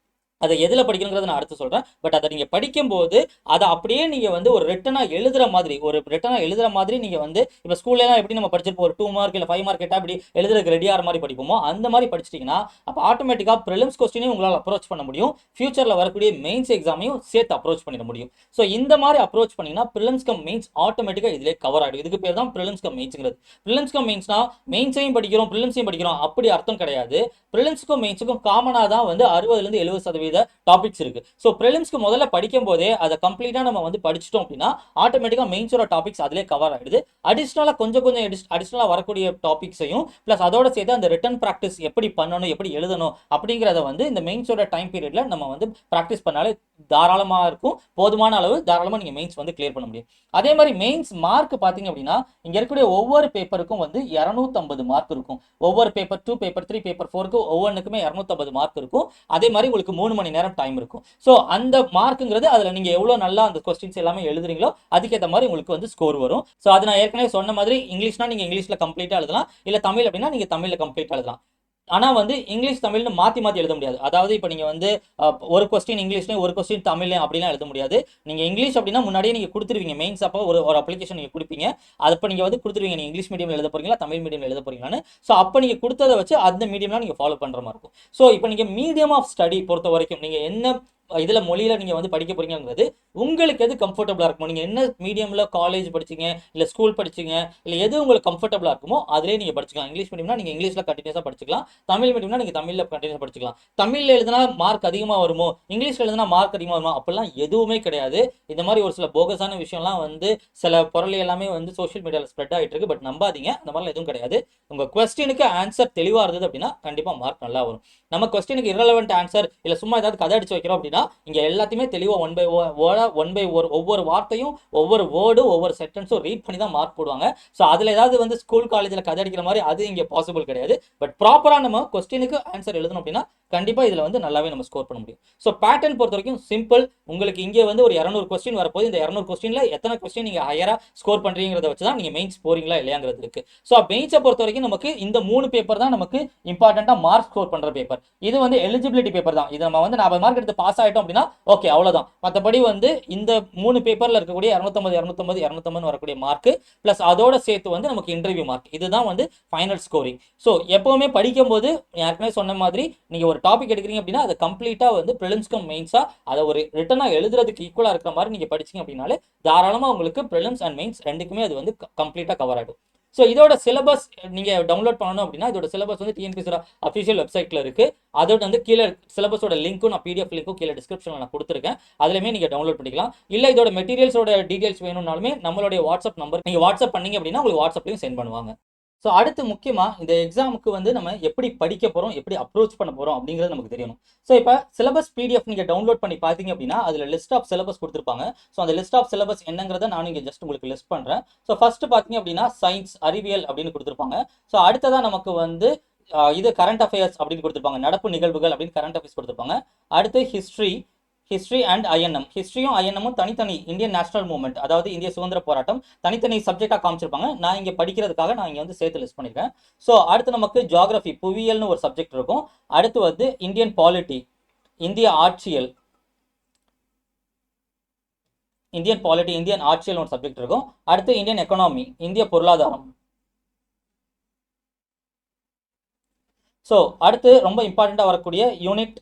அதை எதில் படிக்கணுங்கிறத நான் அடுத்து சொல்கிறேன். பட் அதை நீங்கள் படிக்கும்போது அதை அப்படியே நீங்கள் வந்து ஒரு ரிட்டனாக எழுதுகிற மாதிரி நீங்கள் வந்து இப்போ ஸ்கூல்லாம் எப்படி நம்ம படிச்சிருப்போம், ஒரு 2 மார்க் இல்லை 5 மார்க் கேட்டால் அப்படி எழுதுறதுக்கு ரெடியாகிற மாதிரி படிப்போமோ அந்த மாதிரி படிச்சிட்டிங்கன்னா அப்போ ஆட்டோமேட்டிக்காக ப்ரிலிம்ஸ் கொஸ்டினையும் உங்களால் அப்ரோச் பண்ண முடியும், ஃபியூச்சரில் வரக்கூடிய மெயின்ஸ் எக்ஸாமையும் சேர்த்து அப்ரோச் பண்ணிட முடியும். ஸோ இந்த மாதிரி அப்ரோச் பண்ணிங்கன்னா ப்ரிலிம்ஸ் கம் மெயின்ஸ் ஆட்டோமேட்டிக்காக இதிலே கவர் ஆகிடும். இதுக்கு பேர் தான் ப்ரிலிம்ஸ் கம் மெயின்ஸுங்கிறது. ப்ரிலிம்ஸ் கம் மெயின்ஸ்னா மெயின்ஸையும் படிக்கிறோம் ப்ரிலிம்ஸையும் படிக்கிறோம் அப்படி அர்த்தம் கிடையாது. ப்ரிலிம்ஸுக்கும் மெயின்ஸுக்கும் காமனாக தான் வந்து 60% 70% டாபிக்ஸ் இருக்கு. ஸோ ப்ரிலிம்ஸ்க்கு முதல்ல படிக்கும் போதே அதை கம்ப்ளீட்டா நம்ம வந்து படிச்சிட்டோம் அப்படின்னா ஆட்டோமேட்டிக்கா மெயின்ஸோட டாபிக்ஸ் அதிலே கவர் ஆயிடுது. அடிஷனலா கொஞ்சம் அடிஷனலா வரக்கூடிய டாபிக்ஸையும் பிளஸ் அதோட சேர்த்து அந்த ரிட்டன் ப்ராக்டிஸ் எப்படி பண்ணணும் எப்படி எழுதணும் அப்படிங்கிறத வந்து இந்த மெயின்ஸோட டைம் பீரியட்ல நம்ம வந்து ப்ராக்டிஸ் பண்ணாலே தாராளமா இருக்கும். போதுமான அளவு தாராளமா நீங்க மெயின்ஸ் வந்து கிளியர் பண்ண முடியும். அதே மாதிரி மெயின்ஸ் மார்க் பாத்தீங்க அப்படின்னா இங்க இருக்கக்கூடிய ஒவ்வொரு பேப்பருக்கும் வந்து 250 மார்க் இருக்கும். ஒவ்வொரு பேப்பர் 2, பேப்பர் 3, பேப்பர் 4க்கு ஒவ்வொன்றுக்குமே 250 மார்க் இருக்கும். அதே மாதிரி உங்களுக்கு 3 மணி நேரம் டைம் இருக்கும். ஸோ அந்த மார்க்குங்கிறது அதில் நீங்கள் எவ்வளோ நல்லா அந்த கொஸ்டின்ஸ் எல்லாமே எழுதுறீங்களோ அதுக்கேற்ற மாதிரி உங்களுக்கு வந்து ஸ்கோர் வரும். ஸோ அது நான் ஏற்கனவே சொன்ன மாதிரி இங்கிலீஷ்னா நீங்கள் இங்கிலீஷில் கம்ப்ளீட்டாக எழுதலாம், இல்லை தமிழ் அப்படின்னா நீங்கள் தமிழில் கம்ப்ளீட்டாக எழுதலாம். ஆனால் வந்து இங்கிலீஷ் தமிழ்னு மாற்றி எழுத முடியாது. அதாவது இப்போ நீங்கள் வந்து ஒரு கொஸ்டின் இங்கிலீஷ்லையும் ஒரு கொஸ்டின் தமிழ்லையும் அப்படிலாம் எழுத முடியாது. நீங்கள் இங்கிலீஷ் அப்படின்னா முன்னாடியே நீங்கள் கொடுத்துருவீங்க. மெயின்ஸ் அப்போ ஒரு அப்ளிகேஷன் நீங்கள் கொடுப்பீங்க. அது இப்போ நீங்கள் வந்து கொடுத்துருவீங்க, நீங்கள் இங்கிலீஷ் மீடியம் எழுத போறீங்களா தமிழ் மீடியம் எழுத போறீங்களான்னு. ஸோ அப்போ நீங்கள் கொடுத்ததை வச்சு அந்த மீடியம்லாம் நீங்கள் ஃபாலோ பண்ணுற மாதிரி இருக்கும். ஸோ இப்போ நீங்கள் மீடியம் ஆஃப் ஸ்டடி பொறுத்த வரைக்கும் நீங்கள் என்ன இதில் மொழியில் நீங்கள் வந்து படிக்க போறீங்கிறது உங்களுக்கு எது கம்ஃபர்டபுளாக இருக்குமோ, நீங்கள் என்ன மீடியமில் காலேஜ் படிச்சிங்க இல்லை ஸ்கூல் படிச்சிங்க இல்லை எது உங்களுக்கு கம்ஃபர்டபுளாக இருக்குமோ அதிலே நீங்கள் படிச்சுக்கலாம். இங்கிலீஷ் மீடியம்னா நீங்கள் இங்கிலீஷில் கண்டினியூஸாக படிச்சுக்கலாம், தமிழ் மீடியம்னா நீங்கள் தமிழில் கண்டினியூஸாக படிச்சுக்கலாம். தமிழில் எழுதினா மார்க் அதிகமாக வருமோ, இங்கிலீஷில் எழுதினா மார்க் அதிகமாக வருமோ அப்படிலாம் எதுவுமே கிடையாது. இந்த மாதிரி ஒரு சில போகஸான விஷயம்லாம் வந்து சில பொருள் எல்லாமே வந்து சோஷியல் மீடியாவில் ஸ்ப்ரெட் ஆகிட்டு இருக்கு. பட் நம்பாதீங்க, அந்த மாதிரிலாம் எதுவும் கிடையாது. உங்கள் கொஸ்டினுக்கு ஆன்சர் தெளிவாக இருந்தது அப்படின்னா கண்டிப்பாக மார்க் நல்லா வரும். நம்ம கொஸ்டினுக்கு இரலவெண்ட் ஆன்சர் இல்லை சும்மா ஏதாவது கதை அடிச்சு வைக்கிறோம் அப்படின்னா இங்கே எல்லாத்தையுமே தெளிவாக ஒன் பை ஒவ்வொரு வார்த்தையும் ஒவ்வொரு வேர்டும் ஒவ்வொரு சென்டென்ஸும் ரீட் பண்ணி தான் மார்க் போடுவாங்க. ஸோ அதில் ஏதாவது வந்து ஸ்கூல் காலேஜில் கதை அடிக்கிற மாதிரி அது இங்கே பாசிபிள் கிடையாது. பட் ப்ராப்பராக நம்ம கொஸ்டினுக்கு ஆன்சர் எழுதணும் அப்படின்னா கண்டிப்பாக இதில் வந்து நல்லாவே நம்ம ஸ்கோர் பண்ண முடியும். ஸோ பேட்டர்ன் பொறுத்த வரைக்கும் சிம்பிள். உங்களுக்கு இங்கே வந்து ஒரு 200 கொஸ்டின் வரப்போது. இந்த 200 கொஸ்டினில் எத்தனை கொஸ்டின் நீங்கள் ஹையராக ஸ்கோர் பண்ணுறீங்கிறத வச்சு தான் நீங்கள் மெயின்ஸ் போறீங்களா இல்லையாங்கிறது இருக்கு. ஸோ மெயின்ஸை பொறுத்த வரைக்கும் நமக்கு இந்த 3 பேப்பர் தான் நமக்கு இம்பார்ட்டண்ட்டாக மார்க் ஸ்கோர் பண்ணுற பேப்பர். இது வந்து எலிஜிபிலிட்டி பேப்பர் தான். இது நம்ம வந்து 40 மார்க் எடுத்து பாஸ் ஆகிட்டோம் அப்படின்னா ஓகே அவ்வளோதான். மற்றபடி வந்து இந்த 3 பேப்பரில் இருக்கக்கூடிய 250 வரக்கூடிய மார்க் பிளஸ் அதோட சேர்த்து வந்து நமக்கு இன்டர்வியூ மார்க், இதுதான் வந்து ஃபைனல் ஸ்கோரிங். ஸோ எப்பவுமே படிக்கும் போது ஏற்கனவே சொன்ன மாதிரி நீங்கள் ஒரு டாபிக் எடுக்கிறீங்க அப்படின்னா அதை கம்ப்ளீட்டாக வந்து ப்ரிலிம்ஸ்க்கும் மெயின்ஸாக அதை ஒரு ரிட்டனாக எழுதுறதுக்கு ஈக்குவலாக இருக்கிற மாதிரி நீங்கள் படிச்சிங்க அப்படின்னாலே தாராளமாக உங்களுக்கு ப்ரிலிம்ஸ் அண்ட் மெயின்ஸ் ரெண்டுக்குமே அது வந்து கம்ப்ளீட்டாக கவர் ஆகிடும். ஸோ இதோட சிலபஸ் நீங்கள் டவுன்லோட் பண்ணணும் அப்படின்னா இதோட சிலபஸ் வந்து டிஎன்பிஎஸ்சியோட அஃபிஷியல் வெப்சைட்டில் இருக்குது. அதோட வந்து கீழே சிலபஸோட லிங்க்கும் நான் பிடிஎஃப் லிங்க்கும் கீழே டிஸ்கிரிப்ஷனில் நான் கொடுத்துருக்கேன். அதுலேயுமே நீங்கள் டவுன்லோட் பண்ணிக்கலாம். இல்லை இதோட மெட்டீரியல்ஸோட டீடைல்ஸ் வேணும்னாலுமே நம்மளுடைய வாட்ஸ்அப் நம்பர் நீங்கள் வாட்ஸ்அப் பண்ணீங்க அப்படின்னா உங்களுக்கு வாட்ஸ்அப்லையும் சென்ட் பண்ணுவாங்க. ஸோ அடுத்து முக்கியமாக இந்த எக்ஸாமுக்கு வந்து நம்ம எப்படி படிக்க போகிறோம் எப்படி அப்ரோச் பண்ண போகிறோம் அப்படிங்கிறது நமக்கு தெரியணும். ஸோ இப்போ சிலபஸ் பிடிஎஃப் நீங்கள் டவுன்லோட் பண்ணி பார்த்தீங்க அப்படின்னா அதில் லிஸ்ட் ஆஃப் சிலபஸ் கொடுத்துருப்பாங்க. ஸோ அந்த லிஸ்ட் ஆஃப் சிலபஸ் என்னங்கிறத நான் இங்கே ஜஸ்ட் உங்களுக்கு லிஸ்ட் பண்ணுறேன். ஸோ ஃபர்ஸ்ட் பார்த்தீங்க அப்படின்னா சயின்ஸ் அறிவியல் அப்படின்னு கொடுத்துருப்பாங்க. ஸோ அடுத்ததான் நமக்கு வந்து இது கரண்ட் அஃபேர்ஸ் அப்படின்னு கொடுத்துருப்பாங்க, நடப்பு நிகழ்வுகள் அப்படின்னு கரண்ட் அஃபேர்ஸ் கொடுத்துருப்பாங்க. அடுத்து ஹிஸ்ட்ரி அண்ட் ஐஎன்எம். ஹிஸ்ட்ரியும் ஐஎன்எம்மும் தனித்தனி இந்தியன் நேஷனல் மூவ்மெண்ட் அதாவது இந்திய சுதந்திர போராட்டம் தனித்தனி சப்ஜெக்டாக காமிச்சிருப்பாங்க. நான் இங்கே படிக்கிறதுக்காக நான் இங்கே வந்து சேர்த்து லிஸ்ட் பண்ணியிருக்கேன். ஸோ அடுத்து நமக்கு ஜியாகிரபி புவியியல்னு ஒரு சப்ஜெக்ட் இருக்கும். அடுத்து வந்து இந்தியன் பாலிட்டி இந்திய ஆட்சியல் ஒரு சப்ஜெக்ட் இருக்கும். அடுத்து இந்தியன் எக்கனாமி இந்திய பொருளாதாரம். ஸோ அடுத்து ரொம்ப இம்பார்ட்டண்ட்டாக வரக்கூடிய யூனிட்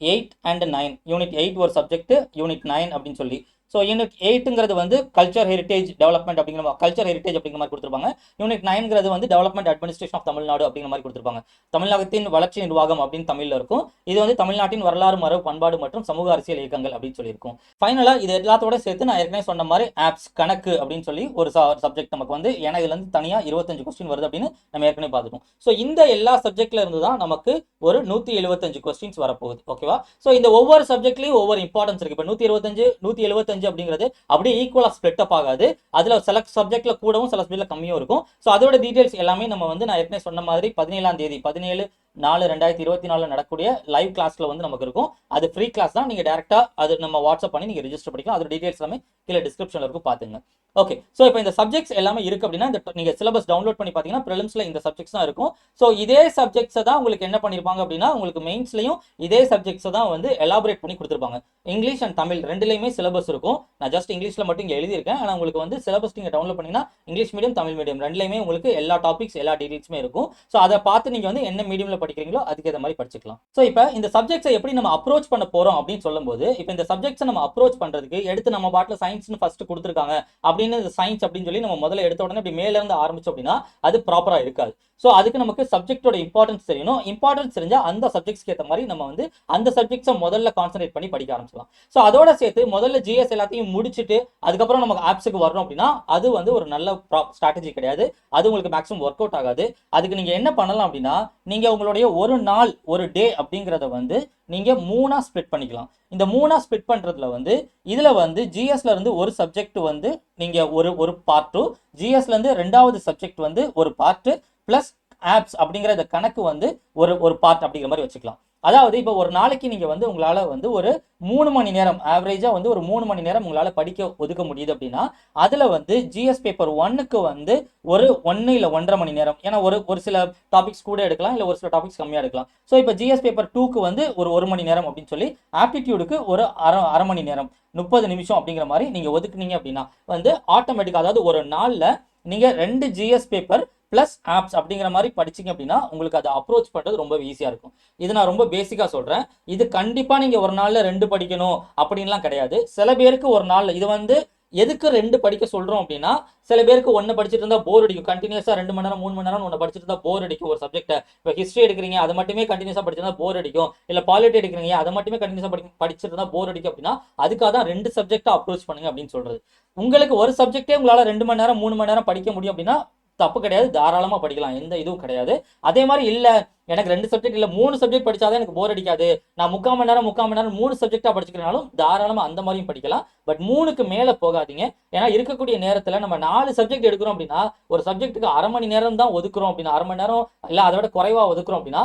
8 அண்ட் 9. யூனிட் 8 ஒரு சப்ஜெக்ட், யூனிட் 9 அப்படின்னு சொல்லி. ஸோ யூனிட் 8ங்கிறது வந்து கல்ச்சர் ஹெரிட்டேஜ் டெவலப்மெண்ட் அப்படிங்கிற கல்ச்சர் ஹெரிட்டேஜ் அப்படிங்கிற மாதிரி கொடுத்துருப்பாங்க. யூனிட் 9ங்கிறது வந்து டெவலப்மெண்ட் அட்மினிஸ்ட்ரேஷன் ஆஃப் தமிழ்நாடு அப்படிங்கிற மாதிரி கொடுத்துருப்பாங்க. தமிழகத்தின் வளர்ச்சி நிர்வாகம் அப்படின்னு தமிழில் இருக்கும். இது வந்து தமிழ்நாட்டின் வரலாறு, மரபு, பண்பாடு மற்றும் சமூக அரசியல் இயக்கங்கள் அப்படின்னு சொல்லியிருக்கும். ஃபைனலாக இது எல்லாத்தோட சேர்த்து நான் ஏற்கனவே சொன்ன மாதிரி ஆப்ஸ் கணக்கு அப்படின்னு சொல்லி ஒரு சப்ஜெக்ட் நமக்கு வந்து, ஏன்னா இதுல இருந்து தனியாக 25 கொஸ்டின் வருது அப்படின்னு நம்ம ஏற்கனவே பார்த்துட்டோம். ஸோ இந்த எல்லா சப்ஜெக்ட்ல இருந்து தான் நமக்கு ஒரு 175 கொஸ்டின்ஸ் வரப்போகுது. ஓகேவா? ஸோ இந்த ஒவ்வொரு சப்ஜெக்ட்லையும் ஒவ்வொரு இம்பார்ட்டன்ஸ் இருக்கு. இப்போ 125 அப்படிங்கிறது அப்படியே ஈக்குவலா ஸ்ப்ளிட் அப் ஆகாது. அதுல சில சப்ஜெக்ட்ல கூடவும் சில சப்ஜெக்ட்ல கம்மியும் இருக்கும். ஸோ அதோட டீடைல்ஸ் எல்லாமே நம்ம வந்து நான் ஏற்கனவே சொன்ன மாதிரி 17ஆம் தேதி 17/4/2024 நடக்கக்கூடிய லைவ் கிளாஸ்ல வந்து நமக்கு இருக்கும். அது ஃப்ரீ கிளாஸ் தான். நீங்க டைரக்டா அது நம்ம வாட்ஸ்அப் பண்ணி நீங்க ரெஜிஸ்டர் பண்ணிக்கலாம். அதோட டீடைல்ஸ் எல்லாமே கீழே டிஸ்கிரிப்ஷன்ல இருக்கும், பாத்துங்க. ஓகே, ஸோ இப்போ இந்த சப்ஜெக்ட்ஸ் எல்லாமே இருக்கு அப்படின்னா இந்த நீங்க சிலபஸ் டவுன்லோட் பண்ணி பார்த்தீங்கன்னா ப்ரிலிம்ஸ்ல இந்த சப்ஜெக்ட்ஸ் தான் இருக்கும். ஸோ இதே சப்ஜெக்ட்ஸை தான் உங்களுக்கு என்ன பண்ணிருப்பாங்க அப்படின்னா உங்களுக்கு மெயின்ஸ்லையும் இதே சப்ஜெக்ட்ஸை தான் வந்து எலாபரேட் பண்ணி கொடுத்துருப்பாங்க. இங்கிலீஷ் அண்ட் தமிழ் ரெண்டுலையுமே சிலபஸ் இருக்கும். நான் ஜஸ்ட் இங்கிலீஷ்ல மட்டும் இங்கே எழுதியிருக்கேன். ஆனால் உங்களுக்கு வந்து சிலபஸ் நீங்க டவுன்லோட் பண்ணீங்கன்னா இங்கிலீஷ் மீடியம், தமிழ் மீடியம் ரெண்டுலையுமே உங்களுக்கு எல்லா டாபிக்ஸ், எல்லா டீடைல்ஸுமே இருக்கும். ஸோ அதை பார்த்து நீங்க வந்து என்ன மீடியம்ல படிக்கிறீங்களோ அதுக்கு ஏற்ற மாதிரி படிச்சுக்கலாம். ஸோ இப்போ இந்த சப்ஜெக்ட்ஸை எப்படி நம்ம அப்ரோச் பண்ண போறோம் அப்படின்னு சொல்லும்போது, இப்போ இந்த சப்ஜெக்ட்ஸை நம்ம அப்ரோச் பண்றதுக்கு எடுத்து நம்ம பாட்டில் சயின்ஸ்னு ஃபர்ஸ்ட் கொடுத்துருக்காங்க அப்படின்னு சயின்ஸ் அப்படின்னு சொல்லி நம்ம முதல்ல எடுத்த உடனே இப்படி மேல இருந்து ஆரம்பிச்சோம் அப்படின்னா அது ப்ராப்பரா இருக்காது. ஸோ அதுக்கு நமக்கு சப்ஜெக்டோட இம்பார்ட்டன்ஸ் தெரியணும். இம்பார்ட்டன்ஸ் தெரிஞ்சா அந்த சப்ஜெக்ட்ஸ்க்கு ஏற்ற மாதிரி நம்ம வந்து அந்த சப்ஜெக்ட்ஸை முதல்ல கான்சென்ட்ரேட் பண்ணி படிக்க ஆரம்பிச்சலாம். ஸோ அதோட சேர்த்து முதல்ல ஜிஎஸ் எல்லாத்தையும் முடிச்சுட்டு அதுக்கப்புறம் நமக்கு ஆப்ஸுக்கு வரணும் அப்படின்னா அது வந்து ஒரு நல்ல ஸ்ட்ராட்டஜி கிடையாது. அது உங்களுக்கு மேக்ஸிமம் ஒர்க் அவுட் ஆகாது. அதுக்கு நீங்க என்ன பண்ணலாம் அப்படின்னா நீங்க உங்களுடைய ஒரு நாள், ஒரு டே அப்படிங்கிறத வந்து நீங்க 3ஆ ஸ்ப்ளிட் பண்ணிக்கலாம். இந்த 3ஆ ஸ்ப்ளிட் பண்றதுல வந்து இதுல வந்து ஜிஎஸ்ல இருந்து ஒரு சப்ஜெக்ட் வந்து நீங்க ஒரு பார்ட், ஜிஎஸ்ல இருந்து ரெண்டாவது சப்ஜெக்ட் வந்து ஒரு பார்ட் பிளஸ் ஆப்ஸ் அப்படிங்கிற இந்த கணக்கு வந்து ஒரு பார்ட் அப்படிங்கிற மாதிரி வச்சுக்கலாம். அதாவது இப்போ ஒரு நாளைக்கு நீங்க வந்து உங்களால வந்து ஒரு 3 மணி நேரம் ஆவரேஜா வந்து ஒரு 3 மணி நேரம் உங்களால படிக்க ஒதுக்க முடியுது அப்படின்னா அதுல வந்து ஜிஎஸ் பேப்பர் 1க்கு வந்து ஒரு 1 இல்ல 1.5 மணி நேரம், ஏன்னா ஒரு சில டாபிக்ஸ் கூட எடுக்கலாம், இல்ல ஒரு சில டாபிக்ஸ் கம்மியா எடுக்கலாம். ஸோ இப்போ ஜிஎஸ் பேப்பர் 2க்கு வந்து ஒரு மணி நேரம் அப்படின்னு சொல்லி, ஆப்டிடியூடுக்கு ஒரு அரை மணி நேரம் 30 நிமிஷம் அப்படிங்கிற மாதிரி நீங்க ஒதுக்குனீங்க அப்படின்னா வந்து ஆட்டோமேட்டிக்கா, அதாவது ஒரு நாள்ல நீங்க 2 ஜிஎஸ் பேப்பர் பிளஸ் ஆப்ஸ் அப்படிங்கிற மாதிரி படிச்சிங்க அப்படின்னா உங்களுக்கு அதை அப்ரோச் பண்ணுறது ரொம்ப ஈஸியாக இருக்கும். இது நான் ரொம்ப பேசிக்காக சொல்கிறேன். இது கண்டிப்பாக நீங்கள் ஒரு நாளில் 2 படிக்கணும் அப்படின்லாம் கிடையாது. சில பேருக்கு ஒரு நாளில் இது வந்து எதுக்கு 2 படிக்க சொல்கிறோம் அப்படின்னா சில பேருக்கு 1 படிச்சுட்டு இருந்தால் போர் அடிக்கும். கண்டினியூஸாக 2 மணி நேரம் 3 மணி நேரம் 1 படிச்சுட்டு இருந்தால் போர் அடிக்கும் ஒரு சப்ஜெக்ட்டை. இப்போ ஹிஸ்ட்ரி எடுக்கிறீங்க, அதை மட்டுமே கண்டினியூஸாக படிச்சிருந்தா போர் அடிக்கும். இல்லை பாலிட்டி எடுக்கிறீங்க, அதை மட்டுமே கண்டினியூஸாக படிச்சுட்டு இருந்தால் போர் அடிக்கும். அப்படின்னா அதுக்காக தான் 2 சப்ஜெக்டை அப்ரோச் பண்ணுங்க அப்படின்னு சொல்கிறது. உங்களுக்கு ஒரு சப்ஜெக்டே உங்களால் 2 மணி நேரம் 3 மணி நேரம் படிக்க முடியும் அப்படின்னா தப்பு கிடையாது, தாராளமா படிக்கலாம், எந்த இதுவும் கிடையாது. அதே மாதிரி இல்ல எனக்கு 2 சப்ஜெக்ட் இல்ல 3 சப்ஜெக்ட் படிச்சாதான் எனக்கு போர் அடிக்காது, நான் 3/4 மணி நேரம் 3 சப்ஜெக்டா படிச்சுக்கிறனாலும் தாராளமா அந்த மாதிரியும் படிக்கலாம். பட் 3க்கு மேல போகாதீங்க. ஏன்னா இருக்கக்கூடிய நேரத்துல நம்ம 4 சப்ஜெக்ட் எடுக்கிறோம் அப்படின்னா ஒரு சப்ஜெக்ட்டுக்கு அரை மணி நேரம் தான் ஒதுக்குறோம் அப்படின்னா, அரை மணி நேரம் இல்ல அதை விட குறைவா ஒதுக்குறோம் அப்படின்னா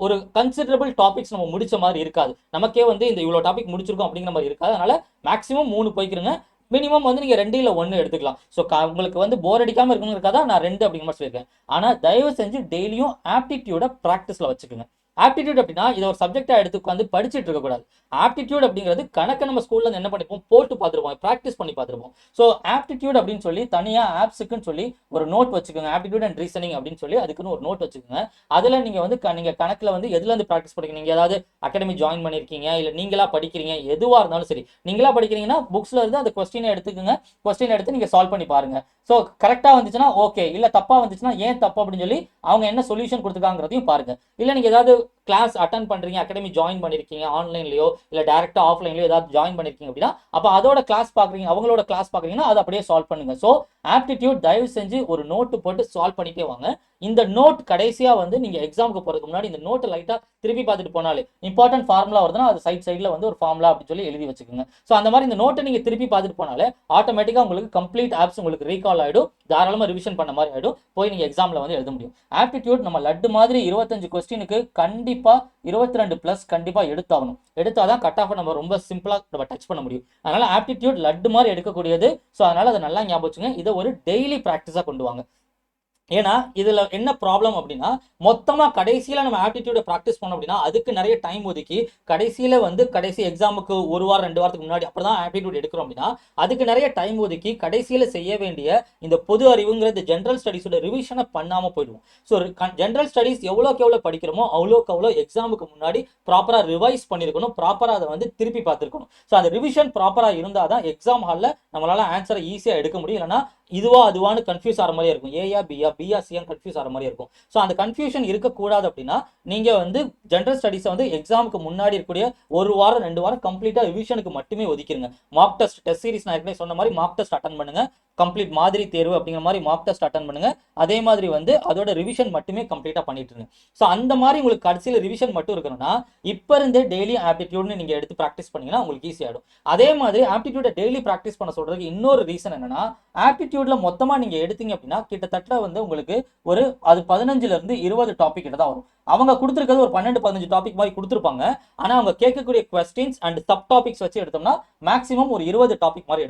ஒரு கன்சிடரபிள் டாபிக்ஸ் நம்ம முடிச்ச மாதிரி இருக்காது. நமக்கே வந்து இந்த இவ்வளவு டாபிக் முடிச்சிருக்கோம் அப்படிங்கிற மாதிரி இருக்காது. அதனால மேக்ஸிமம் 3 போய்க்கிறங்க. மினிமம் வந்து நீங்க 2 இல்ல 1 எடுத்துக்கலாம். ஸோ உங்களுக்கு வந்து போர் அடிக்காம இருக்கணுங்கிறதுக்காக தான் நான் 2 அப்படிங்கிற மாதிரி சொல்லியிருக்கேன். ஆனா தயவு செஞ்சு டெய்லியும் ஆப்டிடியூட ப்ராக்டிஸ்ல வச்சுக்கோங்க. ஆப்டிடியூட் அப்படின்னா இதை ஒரு சப்ஜெக்டா எடுத்து உட்காந்து படிச்சுட்டு இருக்க கூடாது. ஆப்டிடியூட் அப்படிங்கிறது கணக்கு நம்ம ஸ்கூல்ல என்ன பண்ணிப்போம், போட்டு பார்த்துருப்போம், ப்ராக்டிஸ் பண்ணி பார்த்துருப்போம். ஸோ ஆப்டிடியூட் அப்படின்னு சொல்லி தனியா ஆப்ஸுக்குன்னு சொல்லி ஒரு நோட் வச்சுக்கோங்க. ஆப்டிடியூட் அண்ட் ரீசனிங் அப்படின்னு சொல்லி அதுக்குன்னு ஒரு நோட் வச்சுக்கோங்க. அதுல நீங்க வந்து நீங்க கணக்குல வந்து எதுல இருந்து ப்ராக்டிஸ் பண்ணிக்க, நீங்க ஏதாவது அகாடமி ஜாயின் பண்ணிருக்கீங்க, இல்ல நீங்களா படிக்கிறீங்க, எதுவா இருந்தாலும் சரி, நீங்களா படிக்கிறீங்கன்னா புக்ஸ்ல இருந்து அந்த கொஸ்டினை எடுத்துக்கோங்க. கொஸ்டின் எடுத்து நீங்க சால்வ் பண்ணி பாருங்க. ஸோ கரெக்டா வந்துச்சுன்னா ஓகே, இல்ல தப்பா வந்துச்சுன்னா ஏன் தப்பு அப்படின்னு சொல்லி அவங்க என்ன சொல்யூஷன் கொடுத்துருக்காங்கிறதையும் பாருங்க. இல்ல நீங்க ஏதாவது கிளாஸ் அட்டன் பண்றீங்க, அகாடமி ஜாயின் பண்ணிருக்கீங்க, ஆன்லைன்லயோ இல்ல டைரக்டா ஆஃப்லைன்லயோ ஏதாவது ஜாயின் பண்ணிருக்கீங்க அப்படின்னா அப்ப அதோட கிளாஸ் பாக்குறீங்க, அவங்களோட கிளாஸ் பாக்குறீங்கன்னா அதை அப்படியே சால்வ் பண்ணுங்க. ஸோ ஆப்டிடியூட் தயவு செஞ்சு ஒரு நோட்டு போட்டு சால்வ் பண்ணிட்டே வாங்க. இந்த நோட் கடைசியா வந்து நீங்க எக்ஸாமுக்கு போறதுக்கு முன்னாடி இந்த நோட்டை லைட்டா திருப்பி பார்த்துட்டு போனாலே, இம்பார்ட்டன்ட் ஃபார்முலா வருதுன்னா அது சைட்ல வந்து ஒரு ஃபார்முலா அப்படின்னு சொல்லி எழுதி வச்சுக்கோங்க. ஸோ அந்த மாதிரி இந்த நோட்டை நீங்க திருப்பி பார்த்துட்டு போனாலே ஆட்டோமேட்டிக்கா உங்களுக்கு கம்ப்ளீட் ஆப்ஸ் உங்களுக்கு ரீகால் ஆயிடும், தாராளமா ரிவிஷன் பண்ண மாதிரி ஆயிடும், போய் நீங்க எக்ஸாம்ல வந்து எழுத முடியும். ஆப்டிடியூட் நம்ம லட்டு மாதிரி 25 கொஸ்டினுக்கு கண்டிப்பா 22 பிளஸ் கண்டிப்பா எடுத்தாகணும். எடுத்தாதான் கட் ஆஃப் நம்ம ரொம்ப சிம்பிளா நம்ம டச் பண்ண முடியும். அதனால ஆப்டிடியூட் லட்டு மாதிரி எடுக்கக்கூடியது. ஸோ அதனால அதை நல்லா ஞாபகம் வச்சுங்க. இதை ஒரு டெய்லி ப்ராக்டிஸா கொண்டு வாங்க. ஏன்னா இதுல என்ன ப்ராப்ளம் அப்படின்னா, மொத்தமா கடைசியில நம்ம ஆப்டிடியூட ப்ராக்டிஸ் பண்ணோம் அப்படின்னா அதுக்கு நிறைய டைம் ஒதுக்கி கடைசியில வந்து கடைசி எக்ஸாமுக்கு ஒரு வாரம் 2 வாரத்துக்கு முன்னாடி அப்பதான் ஆப்டிடியூட் எடுக்கிறோம் அப்படின்னா அதுக்கு நிறைய டைம் ஒதுக்கி கடைசியில செய்ய வேண்டிய இந்த பொது அறிவுங்கிற இந்த ஜென்ரல் ஸ்டடீஸோட ரிவிஷனை பண்ணாம போயிடுவோம். ஸோ ஜென்ரல் ஸ்டடீஸ் எவ்வளோக்கு எவ்வளோ படிக்கிறோமோ அவ்வளோக்கு அவ்வளோ எக்ஸாமுக்கு முன்னாடி ப்ராப்பரா ரிவைஸ் பண்ணியிருக்கணும், ப்ராப்பரா அதை வந்து திருப்பி பார்த்துருக்கணும். ஸோ அந்த ரிவிஷன் ப்ராப்பரா இருந்தால் தான் எக்ஸாம் ஹாலில் நம்மளால ஆன்சரை ஈஸியாக எடுக்க முடியும். இல்லைன்னா இதுவா அதுவான்னு கன்ஃபியூஸ் ஆகிற மாதிரி இருக்கும், ஏயா பியா சியா கன்ஃபியூஸ் ஆகிற மாதிரி இருக்கும். ஸோ அந்த கன்ஃபியூஷன் இருக்கக்கூடாது அப்படின்னா நீங்க வந்து ஜென்ரல் ஸ்டடீஸை வந்து எக்ஸாமுக்கு முன்னாடி இருக்கக்கூடிய ஒரு வாரம் 2 வாரம் கம்ப்ளீட்டா ரிவிஷனுக்கு மட்டுமே ஒதுக்கிருங்க. மார்க் டெஸ்ட் சீரிஸ் நான் ஏற்கனவே சொன்ன மாதிரி மார்க் டெஸ்ட் அட்டன் பண்ணுங்க, கம்ப்ளீட் மாதிரி தேர்வு அப்படிங்கிற மாதிரி மார்க் டெஸ்ட் அட்டன் பண்ணுங்க. அதே மாதிரி வந்து அதோட ரிவிஷன் மட்டுமே கம்ப்ளீட்டா பண்ணிட்டு இருங்க. ஸோ அந்த மாதிரி உங்களுக்கு கடைசியில் ரிவிஷன் மட்டும் இருக்கணும்னா இப்போ இருந்தே டெய்லி ஆப்டிடியூட்னு நீங்க எடுத்து ப்ராக்டிஸ் பண்ணீங்கன்னா உங்களுக்கு ஈஸி ஆகிடும். அதே மாதிரி ஆப்டிடியூட டெய்லி ப்ராக்டிஸ் பண்ண சொல்றதுக்கு இன்னொரு ரீசன் என்னன்னா, ஆப்டிடியூட்ல மொத்தமா நீங்க எடுத்தீங்க அப்படின்னா கிட்டத்தட்ட வந்து உங்களுக்கு ஒரு அது 15ல இருந்து 20 டாபிக் கிட்ட தான் வரும். அவங்க கொடுத்துருக்கிறது ஒரு 12-15 டாபிக் மாதிரி கொடுத்துருப்பாங்க. ஆனா அவங்க கேட்கக்கூடிய கொஸ்டின்ஸ் அண்ட் சப் டாபிக்ஸ் வச்சு எடுத்தோம்னா மேக்ஸிமம் ஒரு 20 டாபிக் மாதிரி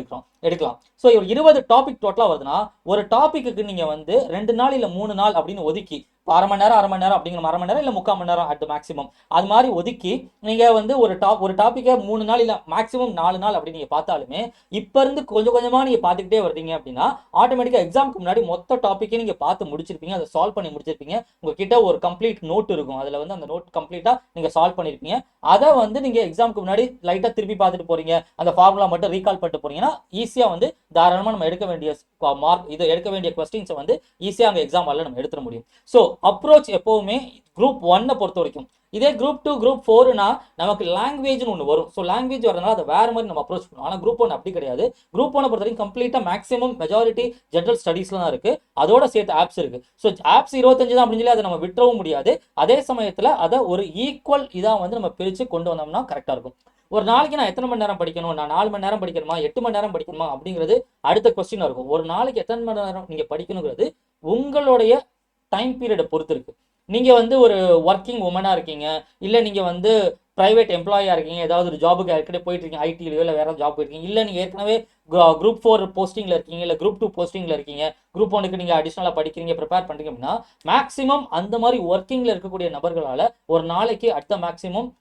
எடுக்கலாம். ஸோ ஒரு 20 டாபிக் டோட்டலா வருதுன்னா ஒரு டாபிக்கு நீங்க வந்து 2 நாள் இல்ல 3 நாள் அப்படின்னு ஒதுக்கி அரை மணி நேரம் அப்படிங்கிற அரை மணி நேரம் இல்ல 3/4 மணி நேரம் அட் மேக்ஸிமம் அது மாதிரி ஒதுக்கி நீங்க வந்து ஒரு டாபிக்கை 3 நாள் இல்ல மேக்ஸிமம் 4 நாள் அப்படி நீங்க பார்த்தாலுமே இப்ப இருந்து கொஞ்சம் கொஞ்சமா நீங்க பார்த்துக்கிட்டே வர்றீங்க அப்படின்னா ஆட்டோமேட்டிக்கா எக்ஸாமுக்கு முன்னாடி மொத்த டாபிக்கே நீங்க பார்த்து முடிச்சிருப்பீங்க, அதை சால்வ் பண்ணி முடிச்சிருப்பீங்க. உங்ககிட்ட ஒரு கம்ப்ளீட் நோட் இருக்கும், அதுல வந்து அந்த நோட் கம்ப்ளீட்டா நீங்க சால்வ் பண்ணிருப்பீங்க. அதை வந்து நீங்க எக்ஸாமுக்கு முன்னாடி லைட்டா திருப்பி பார்த்துட்டு போறீங்க, அந்த ஃபார்முலா மட்டும் ரீகால் பண்ணிட்டு போறீங்கன்னா ஈஸியா வந்து தாராளமா நம்ம எடுக்க வேண்டிய எடுக்க வேண்டிய கொஸ்டின்ஸை வந்து ஈஸியா அங்க எக்ஸாம் ஹால்ல நம்ம எடுத்துட முடியும். ஸோ அப்ரோச் எப்பவுமே குரூப் 1 பொறுத்த வரைக்கும். இதே குரூப் 2 குரூப் 4னா நமக்கு லாங்குவேஜ்னு ஒன்று வரும். ஸோ லாங்குவேஜ் வரதுனால அதை வேற மாதிரி நம்ம அப்ரோச் பண்ணுவோம். ஆனால் குரூப் 1 அப்படி கிடையாது. குரூப் 1 பொறுத்த வரைக்கும் கம்ப்ளீட்டா மேக்ஸிமம் மெஜாரிட்டி ஜென்ரல் ஸ்டடீஸ்ல தான் இருக்கு, அதோட சேர்த்து ஆப்ஸ் இருக்கு. ஸோ ஆப்ஸ் 25 தான் அப்படின்னு சொல்லி அதை நம்ம விட்டுறவும் முடியாது. அதே சமயத்தில் அதை ஒரு ஈக்குவல் இதாக வந்து நம்ம பிரித்து கொண்டு வந்தோம்னா கரெக்டாக இருக்கும். ஒரு நாளைக்கு நான் எத்தனை மணி நேரம் படிக்கணும், நான் 4 மணி நேரம் படிக்கணுமா 8 மணி நேரம் படிக்கணுமா அப்படிங்கிறது அடுத்த கொஸ்டின் இருக்கும். ஒரு நாளைக்கு எத்தனை மணி நேரம் நீங்க படிக்கணுங்கிறது உங்களுடைய டைம் பீரியடை பொறுத்து இருக்கு. நீங்க வந்து ஒரு ஒர்க்கிங் உமனா இருக்கீங்க, இல்ல நீங்க வந்து பிரைவேட் எம்ப்ளாயா இருக்கீங்க, ஏதாவது ஒரு ஜாபுக்கு ஏற்கனவே போயிட்டு இருக்கீங்க, ஐடிலயோ இல்லை வேற ஜாப் போயிருக்கீங்க, இல்லை நீங்க ஏற்கனவே குரூப் 4 போஸ்டிங்ல இருக்கீங்க, இல்லை குரூப் 2 போஸ்டிங்ல இருக்கீங்க, குரூப் 1க்கு நீங்க அடிஷனலா படிக்கிறீங்க, ப்ரிப்பேர் பண்றீங்க அப்படின்னா மேக்ஸிமம் அந்த மாதிரி ஒர்க்கிங்ல இருக்கக்கூடிய நபர்களால ஒரு நாளைக்கு அடுத்த மேக்ஸிமம்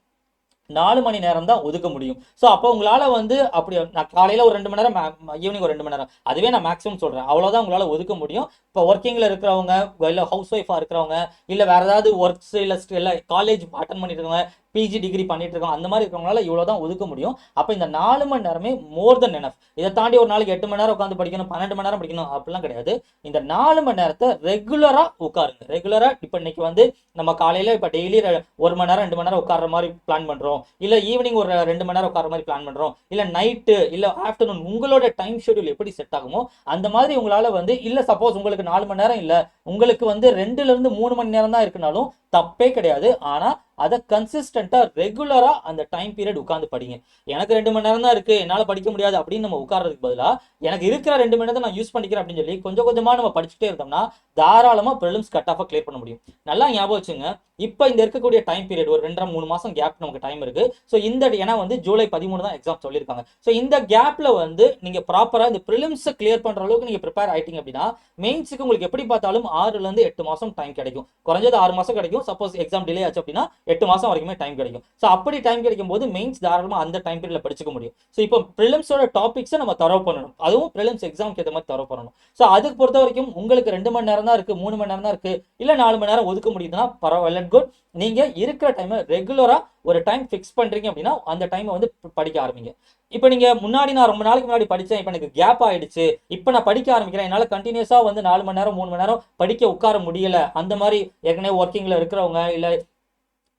4 மணி நேரம் தான் ஒதுக்க முடியும். ஸோ அப்போ உங்களால வந்து அப்படி நான் காலையில ஒரு 2 மணி நேரம், ஈவினிங் ஒரு 2 மணி நேரம், அதுவே நான் மேக்ஸிமம் சொல்றேன், அவ்வளவுதான் உங்களால ஒதுக்க முடியும். இப்போ ஒர்க்கிங்ல இருக்கிறவங்க, இல்லை ஹவுஸ் ஒய்ஃபா இருக்கிறவங்க, இல்லை வேற ஏதாவது ஒர்க்ஸ் இல்லை காலேஜ் அட்டன் பண்ணிட்டு இருக்கவங்க, பிஜி டிகிரி பண்ணிட்டு இருக்கோம், அந்த மாதிரி இருக்கிறவங்களால இவ்வளவுதான் ஒதுக்க முடியும். அப்போ இந்த 4 மணி நேரமே மோர் தென் எனஃப். இதை தாண்டி ஒரு நாளைக்கு 8 மணி நேரம் உட்காந்து படிக்கணும், 12 மணி நேரம் படிக்கணும் அப்படிலாம் கிடையாது. இந்த 4 மணி நேரத்தை ரெகுலரா உட்காருங்க. ரெகுலரா இப்போ இன்னைக்கு வந்து நம்ம காலையில இப்போ டெய்லி 1 மணி நேரம் 2 மணி நேரம் உட்கார்ற மாதிரி பிளான் பண்றோம், இல்ல ஈவினிங் ஒரு 2 மணி நேரம் உட்கார்ற மாதிரி பிளான் பண்றோம், இல்ல நைட்டு இல்ல ஆஃப்டர்நூன், உங்களோட டைம் ஷெட்யூல் எப்படி செட் ஆகுமோ அந்த மாதிரி உங்களால வந்து, இல்ல சப்போஸ் உங்களுக்கு 4 மணி நேரம் இல்ல உங்களுக்கு வந்து 2ல இருந்து 3 மணி நேரம் தான் இருக்குனாலும் தப்பே கிடையாது. ஆனா அதை கன்சிஸ்டண்டா ரெகுலரா அந்த டைம் பீரியட் உட்காந்து படிங்க. எனக்கு 2 மணி நேரம் தான் இருக்கு, என்னால படிக்க முடியாது அப்படின்னு நம்ம உட்கார்றதுக்கு பதிலா எனக்கு இருக்கிற 2 மணி நேரத்தை நான் யூஸ் பண்ணிக்கிறேன் அப்படின்னு சொல்லி கொஞ்சம் கொஞ்சமா நம்ம படிச்சுட்டே இருந்தோம்னா தாராளமா ப்ரிலிம்ஸ் கட் ஆஃபா கிளியர் பண்ண முடியும். நல்லா ஞாபகம் வச்சுங்க, இப்போ இந்த இருக்கக்கூடிய டைம் பீரியட் ஒரு 2-3 மாசம் கேப் நமக்கு டைம் இருக்கு. ஸோ இந்த ஏன்னா வந்து ஜூலை 13 தான் எக்ஸாம் சொல்லியிருக்காங்க. ஸோ இந்த கேப்ல வந்து நீங்க ப்ராப்பரா இந்த ப்ரிலிம்ஸ் கிளியர் பண்ற அளவுக்கு நீங்க ப்ரிப்பேர் ஆயிட்டீங்க அப்படின்னா மெயின்ஸுக்கு உங்களுக்கு எப்படி பார்த்தாலும் 6ல இருந்து 8 மாசம் டைம் கிடைக்கும். குறைஞ்சது 6 மாசம் கிடைக்கும். சப்போஸ் எக்ஸாம் டிலே ஆச்சு அப்படின்னா 8 மாசம் வரைக்குமே டைம் கிடைக்கும். ஸோ அப்படி டைம் கிடைக்கும் போது மெயின்ஸ் தாராளமா அந்த டைம் பீரியட்ல படிச்சுக்க முடியும். ஸோ இப்போ ப்ரிலிம்ஸோட டாபிக்ஸை நம்ம தரவு பண்ணணும், அதுவும் ப்ரிலிம்ஸ் எக்ஸாம்க்கு ஏற்ற மாதிரி தரவு பண்ணணும். ஸோ அதுக்கு பொறுத்த வரைக்கும் உங்களுக்கு 2 மணி நேரம் தான் இருக்கு, 3 மணி நேரம் தான் இருக்கு, இல்ல 4 மணி நேரம் ஒதுக்க முடியுதுன்னா பரவாயில்ல, குட். நீங்க இருக்கிற டைமை ரெகுலரா ஒரு டைம் ஃபிக்ஸ் பண்றீங்க அப்படின்னா அந்த டைமை வந்து படிக்க ஆரம்பிங்க. இப்போ நீங்க முன்னாடி நான் ரொம்ப நாளைக்கு முன்னாடி படிச்சேன், இப்போ எனக்கு கேப் ஆயிடுச்சு, இப்போ நான் படிக்க ஆரம்பிக்கிறேன், என்னால் கண்டினியூஸா வந்து 4 மணி நேரம் 3 மணி நேரம் படிக்க உட்கார முடியல, அந்த மாதிரி ஏற்கனவே ஒர்க்கிங்ல இருக்கிறவங்க, இல்லை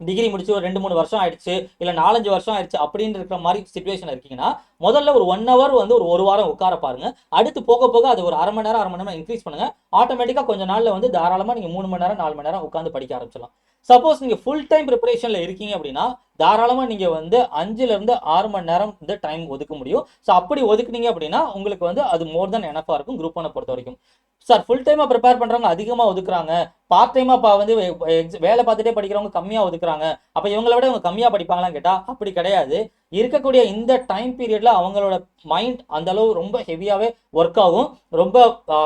டிகிரி முடிச்சு ஒரு 2-3 வருஷம் ஆயிடுச்சு, இல்ல 4-5 வருஷம் ஆயிடுச்சு அப்படின்னு இருக்கிற மாதிரி சிச்சுவேஷன் இருக்கீங்கன்னா முதல்ல ஒரு 1 ஹவர் வந்து ஒரு வாரம் உட்கார பாருங்க. அடுத்து போக போக அது ஒரு அரை மணி நேரம் இன்க்ரீஸ் பண்ணுங்க. ஆட்டோமேட்டிக்கா கொஞ்ச நாள்ல வந்து தாராளமா நீங்க 3 மணி நேரம் 4 மணி நேரம் உட்காந்து படிக்க ஆரம்பிச்சிடலாம். சப்போஸ் நீங்க ஃபுல் டைம் ப்ரிப்பரேஷன்ல இருக்கீங்க அப்படின்னா தாராளமா நீங்க வந்து 5ல இருந்து 6 மணி நேரம் இந்த டைம் ஒதுக்க முடியும். ஸோ அப்படி ஒதுக்குனீங்க அப்படின்னா உங்களுக்கு வந்து அது மோர் தென் எனஃபா இருக்கும் குரூப் 1 பொறுத்த வரைக்கும். சார் ஃபுல் டைமா ப்ரிப்பேர் பண்றவங்க அதிகமா ஒதுக்குறாங்க, பார்ட் டைமா வந்து வேலை பார்த்துட்டே படிக்கிறவங்க கம்மியா ஒதுக்குறாங்க, அப்ப இவங்களை விட இவங்க கம்மியா படிப்பாங்களான்னு கேட்டா அப்படி கிடையாது. இருக்கக்கூடிய இந்த டைம் பீரியட்ல அவங்களோட மைண்ட் அந்த அளவு ரொம்ப ஹெவியாவே ஒர்க் ஆகும். ரொம்ப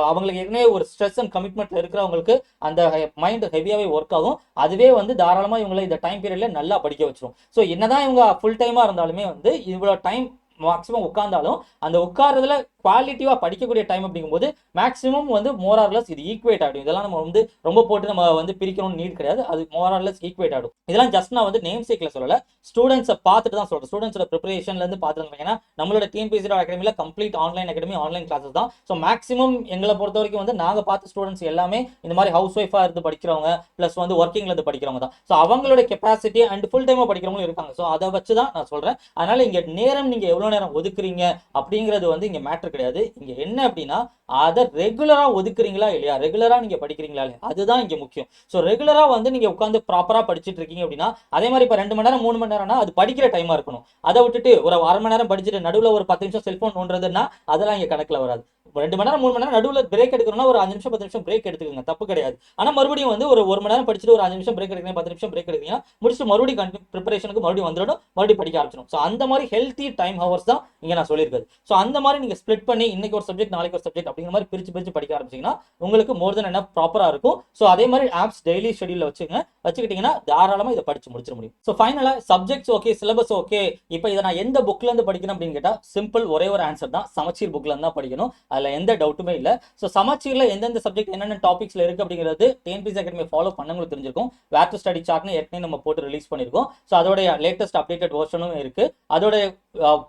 அவங்களுக்கு ஏற்கனவே ஒரு ஸ்ட்ரெஸ் அண்ட் கமிட்மெண்ட்ல இருக்கிறவங்களுக்கு அந்த மைண்ட் ஹெவியாவே ஒர்க் ஆகும். அதுவே வந்து தாராளமா இவங்களை இந்த டைம் பீரியட்ல நல்லா படிக்க வச்சிரும். ஸோ என்னதான் இவங்க ஃபுல் டைமா இருந்தாலுமே வந்து இவ்வளவு டைம் மேக்ஸிமம் உட்கார்ந்தாலும் அந்த உட்கார்றதுல குவாலிட்டிவா படிக்கக்கூடிய டைம் அப்படிங்கும்போது மேக்ஸிமம் வந்து மோரார்லெஸ் இது ஈக்குவேட் ஆகிடும். இதெல்லாம் நம்ம வந்து ரொம்ப போட்டு நம்ம வந்து பிரிக்கணும்னு நீட் கிடையாது. அது மோரார்லெஸ் ஈக்குவேட் ஆகிடும். இதெல்லாம் ஜஸ்ட் நான் வந்து நேம் சேக்ல சொல்லல, ஸ்டூடெண்ட்ஸை பார்த்துட்டு தான் சொல்றேன். ஸ்டூடெண்ட்ஸோட ப்ரிப்பரேஷன்ல இருந்து பார்த்துருந்தேன். ஏன்னா நம்மளோட டிஎன்பிஎஸ்சி அகாடமியில் complete online academy, online classes தான். ஸோ மேக்ஸிமம் எங்களை பொறுத்த வரைக்கும் வந்து நாங்கள் பார்த்த ஸ்டூடெண்ட்ஸ் எல்லாமே இந்த மாதிரி ஹவுஸ் ஒய்ஃபாக இருந்து படிக்கிறவங்க ப்ளஸ் வந்து ஒர்க்கிங்ல இருந்து படிக்கிறவங்க தான். ஸோ அவங்களோட கெப்பாசிட்டி அண்ட் ஃபுல் டைமாக படிக்கிறவங்களும் இருக்காங்க. ஸோ அதை வச்சு தான் நான் சொல்றேன். அதனால இங்க நேரம் நீங்க எவ்வளவு நேரம் ஒதுக்குறீங்க அப்படிங்கிறது வந்து இங்க மேட்டர் கிடையாது. இங்க என்ன அப்படின்னா அதை ரெகுலரா ஒதுக்குறீங்களா இல்லையா, ரெகுலரா நீங்க படிக்கிறீங்களா இல்லையா, அதுதான் இங்க முக்கியம். ஸோ ரெகுலரா வந்து நீங்க உட்காந்து ப்ராப்பரா படிச்சுட்டு இருக்கீங்க அப்படின்னா, அதே மாதிரி இப்போ 2 மணி நேரம் 3 மணி நேரம்னா அது படிக்கிற டைமா இருக்கணும். அதை விட்டுட்டு ஒரு 1/2 மணி நேரம் படிச்சுட்டு நடுவில் ஒரு 10 நிமிஷம் செல்போன் நோன்றதுன்னா அதெல்லாம் இங்க கணக்குல வராது. 2 மணி நேரம் 3 மணி நேரம் நடுவில் பிரேக் எடுக்கணும்னா ஒரு 5 நிமிஷம் 10 நிமிஷம் பிரேக் எடுத்துக்கோங்க, தப்பு கிடையாது. ஆனா மறுபடியும் வந்து ஒரு 1 மணி நேரம் படிச்சுட்டு ஒரு 5 நிமிஷம் பிரேக் எடுக்கிறீங்க, 10 நிமிஷம் பிரேக் எடுக்கிறீங்க, முடிச்சுட்டு மறுபடியும் ப்ரிப்பரேஷனுக்கு மறுபடியும் வந்துடும், மறுபடியும் படிக்க ஆரம்பிச்சிடும். ஸோ அந்த மாதிரி ஹெல்த்தி டைம் ஹவர்ஸ் தான் இங்க நான் சொல்லியிருக்காது. ஸோ அந்த மாதிரி நீங்க ஸ்பிளிட் பண்ணி இன்னைக்கு ஒரு சப்ஜெக்ட் நாளைக்கு ஒரு சப்ஜெக்ட் அப்படிங்கிற மாதிரி பிரிச்சு படிக்க ஆரம்பிச்சீங்கன்னா உங்களுக்கு மோர் தென் என்ன ப்ராப்பரா இருக்கும். ஸோ அதே மாதிரி ஆப்ஸ் டெய்லி ஷெடியூல்ல வச்சுக்கிட்டீங்கன்னா தாராளமா இதை படிச்சு முடிச்சிட முடியும். ஸோ ஃபைனலா சப்ஜெக்ட்ஸ் ஓகே, சிலபஸ் ஓகே, இப்போ இதை நான் எந்த புக்ல இருந்து படிக்கணும் அப்படின்னு கேட்டா சிம்பிள் ஒரே ஒரு ஆன்சர் தான், சமச்சீர் புக்ல இருந்து தான் படிக்கணும். அதுல எந்த டவுட்டுமே இல்லை. ஸோ சமச்சீர்ல எந்தெந்த சப்ஜெக்ட் என்னென்ன டாபிக்ஸ்ல இருக்கு அப்படிங்கிறது டிஎன்பிஎஸ்சி அகாடமி ஃபாலோ பண்ணவங்களுக்கு தெரிஞ்சிருக்கும். வேர் டு ஸ்டடி சார்ட்னு ஏற்கனவே நம்ம போட்டு ரிலீஸ் பண்ணிருக்கோம். ஸோ அதோட லேட்டஸ்ட் அப்டேட்டட் வெர்ஷனும் இருக்கு. அதோட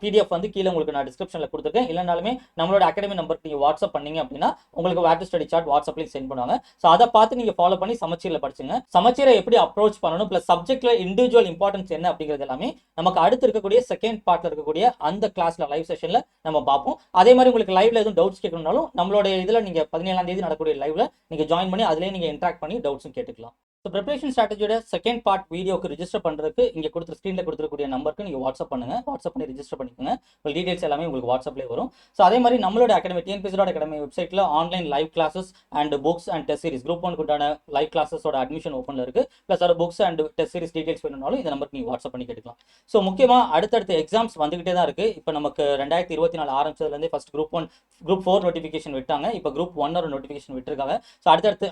பிடிஎஃப் வந்து கீழே உங்களுக்கு நான் டிஸ்கிரிப்ஷன்ல கொடுத்துருக்கேன். இல்லைனாலுமே நம்மளோட அகாடமி நம்பருக்கு நீங்க வாட்ஸ்அப் பண்ணீங்க அப்படின்னா உங்களுக்கு வேர் டு ஸ்டடி சார்ட் வாட்ஸ்அப்லேயும் சென்ட் பண்ணுவாங்க. ஸோ அதை பார்த்து நீங்க ஃபாலோ பண்ணி சமச்சீர்ல படிச்சுங்க. சமச்சீரை எப்படி அப்ரோச் பண்ணணும் பிளஸ் சப்ஜெக்ட்ல இண்டிவிஜுவல் இம்பார்ட்டன்ஸ் என்ன அப்படிங்கிறது எல்லாமே நமக்கு அடுத்து இருக்கக்கூடிய செகண்ட் பார்ட்ல இருக்கக்கூடிய அந்த கிளாஸ்ல லைவ் செஷன்ல நம்ம பார்ப்போம். அதே மாதிரி உங்களுக்கு லைவ்ல எதுவும் டவுட்ஸ் கேட்கணும்னாலும் நம்மளோட இதுல நீங்க 17ஆம் தேதி நடக்கக்கூடிய லைவ்ல நீங்க ஜாயின் பண்ணி அதுலேயே நீங்க இன்ட்ராக்ட் பண்ணி டவுட்ஸும் கேட்டுக்கலாம். ஸோ ப்ரிப்பரேஷன் ஸ்ட்ராட்டஜியோட செகண்ட் பார்ட் வீடியோக்கு ரிஜிஸ்டர் பண்ணுறதுக்கு இங்கே கொடுத்துரு ஸ்க்ரீனில் கொடுத்துருக்கூடிய நம்பருக்கு நீங்கள் வாட்ஸ்அப் பண்ணுங்கள். வாட்ஸ்அப் பண்ணி ரிஜிஸ்டர் பண்ணிக்கோங்க. உங்கள் டீடைல்ஸ் எல்லாமே உங்களுக்கு வாட்ஸ்அப்லேயே வரும். ஸோ அதே மாதிரி நம்மளோட அகாடமி டிஎன்பிஎஸ்சி அகாடமி வெப்சைட்டில் online live classes and books and test series group 1 உண்டான லைவ் கிளாஸஸோட அட்மிஷன் ஓப்பனில் இருக்குது. ப்ளஸ் அதோட books and test series details வேணும்னாலும் இந்த நம்பருக்கு நீங்கள் வாட்ஸ்அப் பண்ணி கேட்டுக்கலாம். ஸோ முக்கியமாக அடுத்தடுத்த எக்ஸாம்ஸ் வந்துகிட்டே தான் இருக்குது. இப்போ நமக்கு 2024 ஆரம்பிச்சதுலேருந்து ஃபர்ஸ்ட் குரூப் 1 குரூப் 4 நோட்டிஃபிகேஷன் விட்டாங்க. இப்போ குரூப் 1 ஒரு நோட்டிஃபிகேஷன் விட்டுருக்காங்க. ஸோ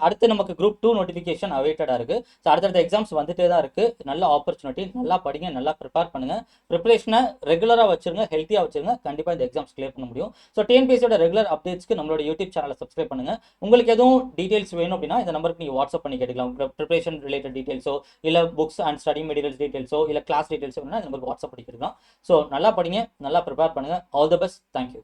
அடுத்து நமக்கு குரூப் 2 நோட்டிஃபிகேஷன் அவைட்டடாக இருக்குது. ஸோ அடுத்த எக்ஸாம்ஸ் வந்துட்டே தான் இருக்கு. நல்ல ஆப்பர்ச்சுனிட்டி, நல்லா படிங்க, நல்லா ப்ரிப்பேர் பண்ணுங்க. ப்ரிப்பரேஷனை ரெகுலரா வச்சிருங்க, ஹெல்த்தியா வச்சிருங்க. கண்டிப்பா இந்த எக்ஸாம்ஸ் கிளியர் பண்ண முடியும். ஸோ டிஎன்பிஎஸ்சியோட ரெகுலர் அப்டேட்ஸ்க்கு நம்மளோட யூடியூப் சேனலை சப்ஸ்கிரைப் பண்ணுங்க. உங்களுக்கு எதுவும் டீடைல்ஸ் வேணும் அப்படின்னா இந்த நம்பருக்கு நீங்க வாட்ஸ்அப் பண்ணி கேட்டுக்கலாம். ப்ரிப்பரேஷன் ரிலேட்டட் டீடைல்ஸோ இல்ல புக்ஸ் அண்ட் ஸ்டடி மெட்டீரியல்ஸ் டீடைல்ஸோ இல்ல கிளாஸ் டீடைல்ஸோ வேணும்னா இந்த நம்பருக்கு வாட்ஸ்அப் பண்ணி கேட்டுக்கலாம். ஸோ நல்லா படிங்க, நல்லா ப்ரிப்பேர் பண்ணுங்க. All the best. தேங்க்யூ.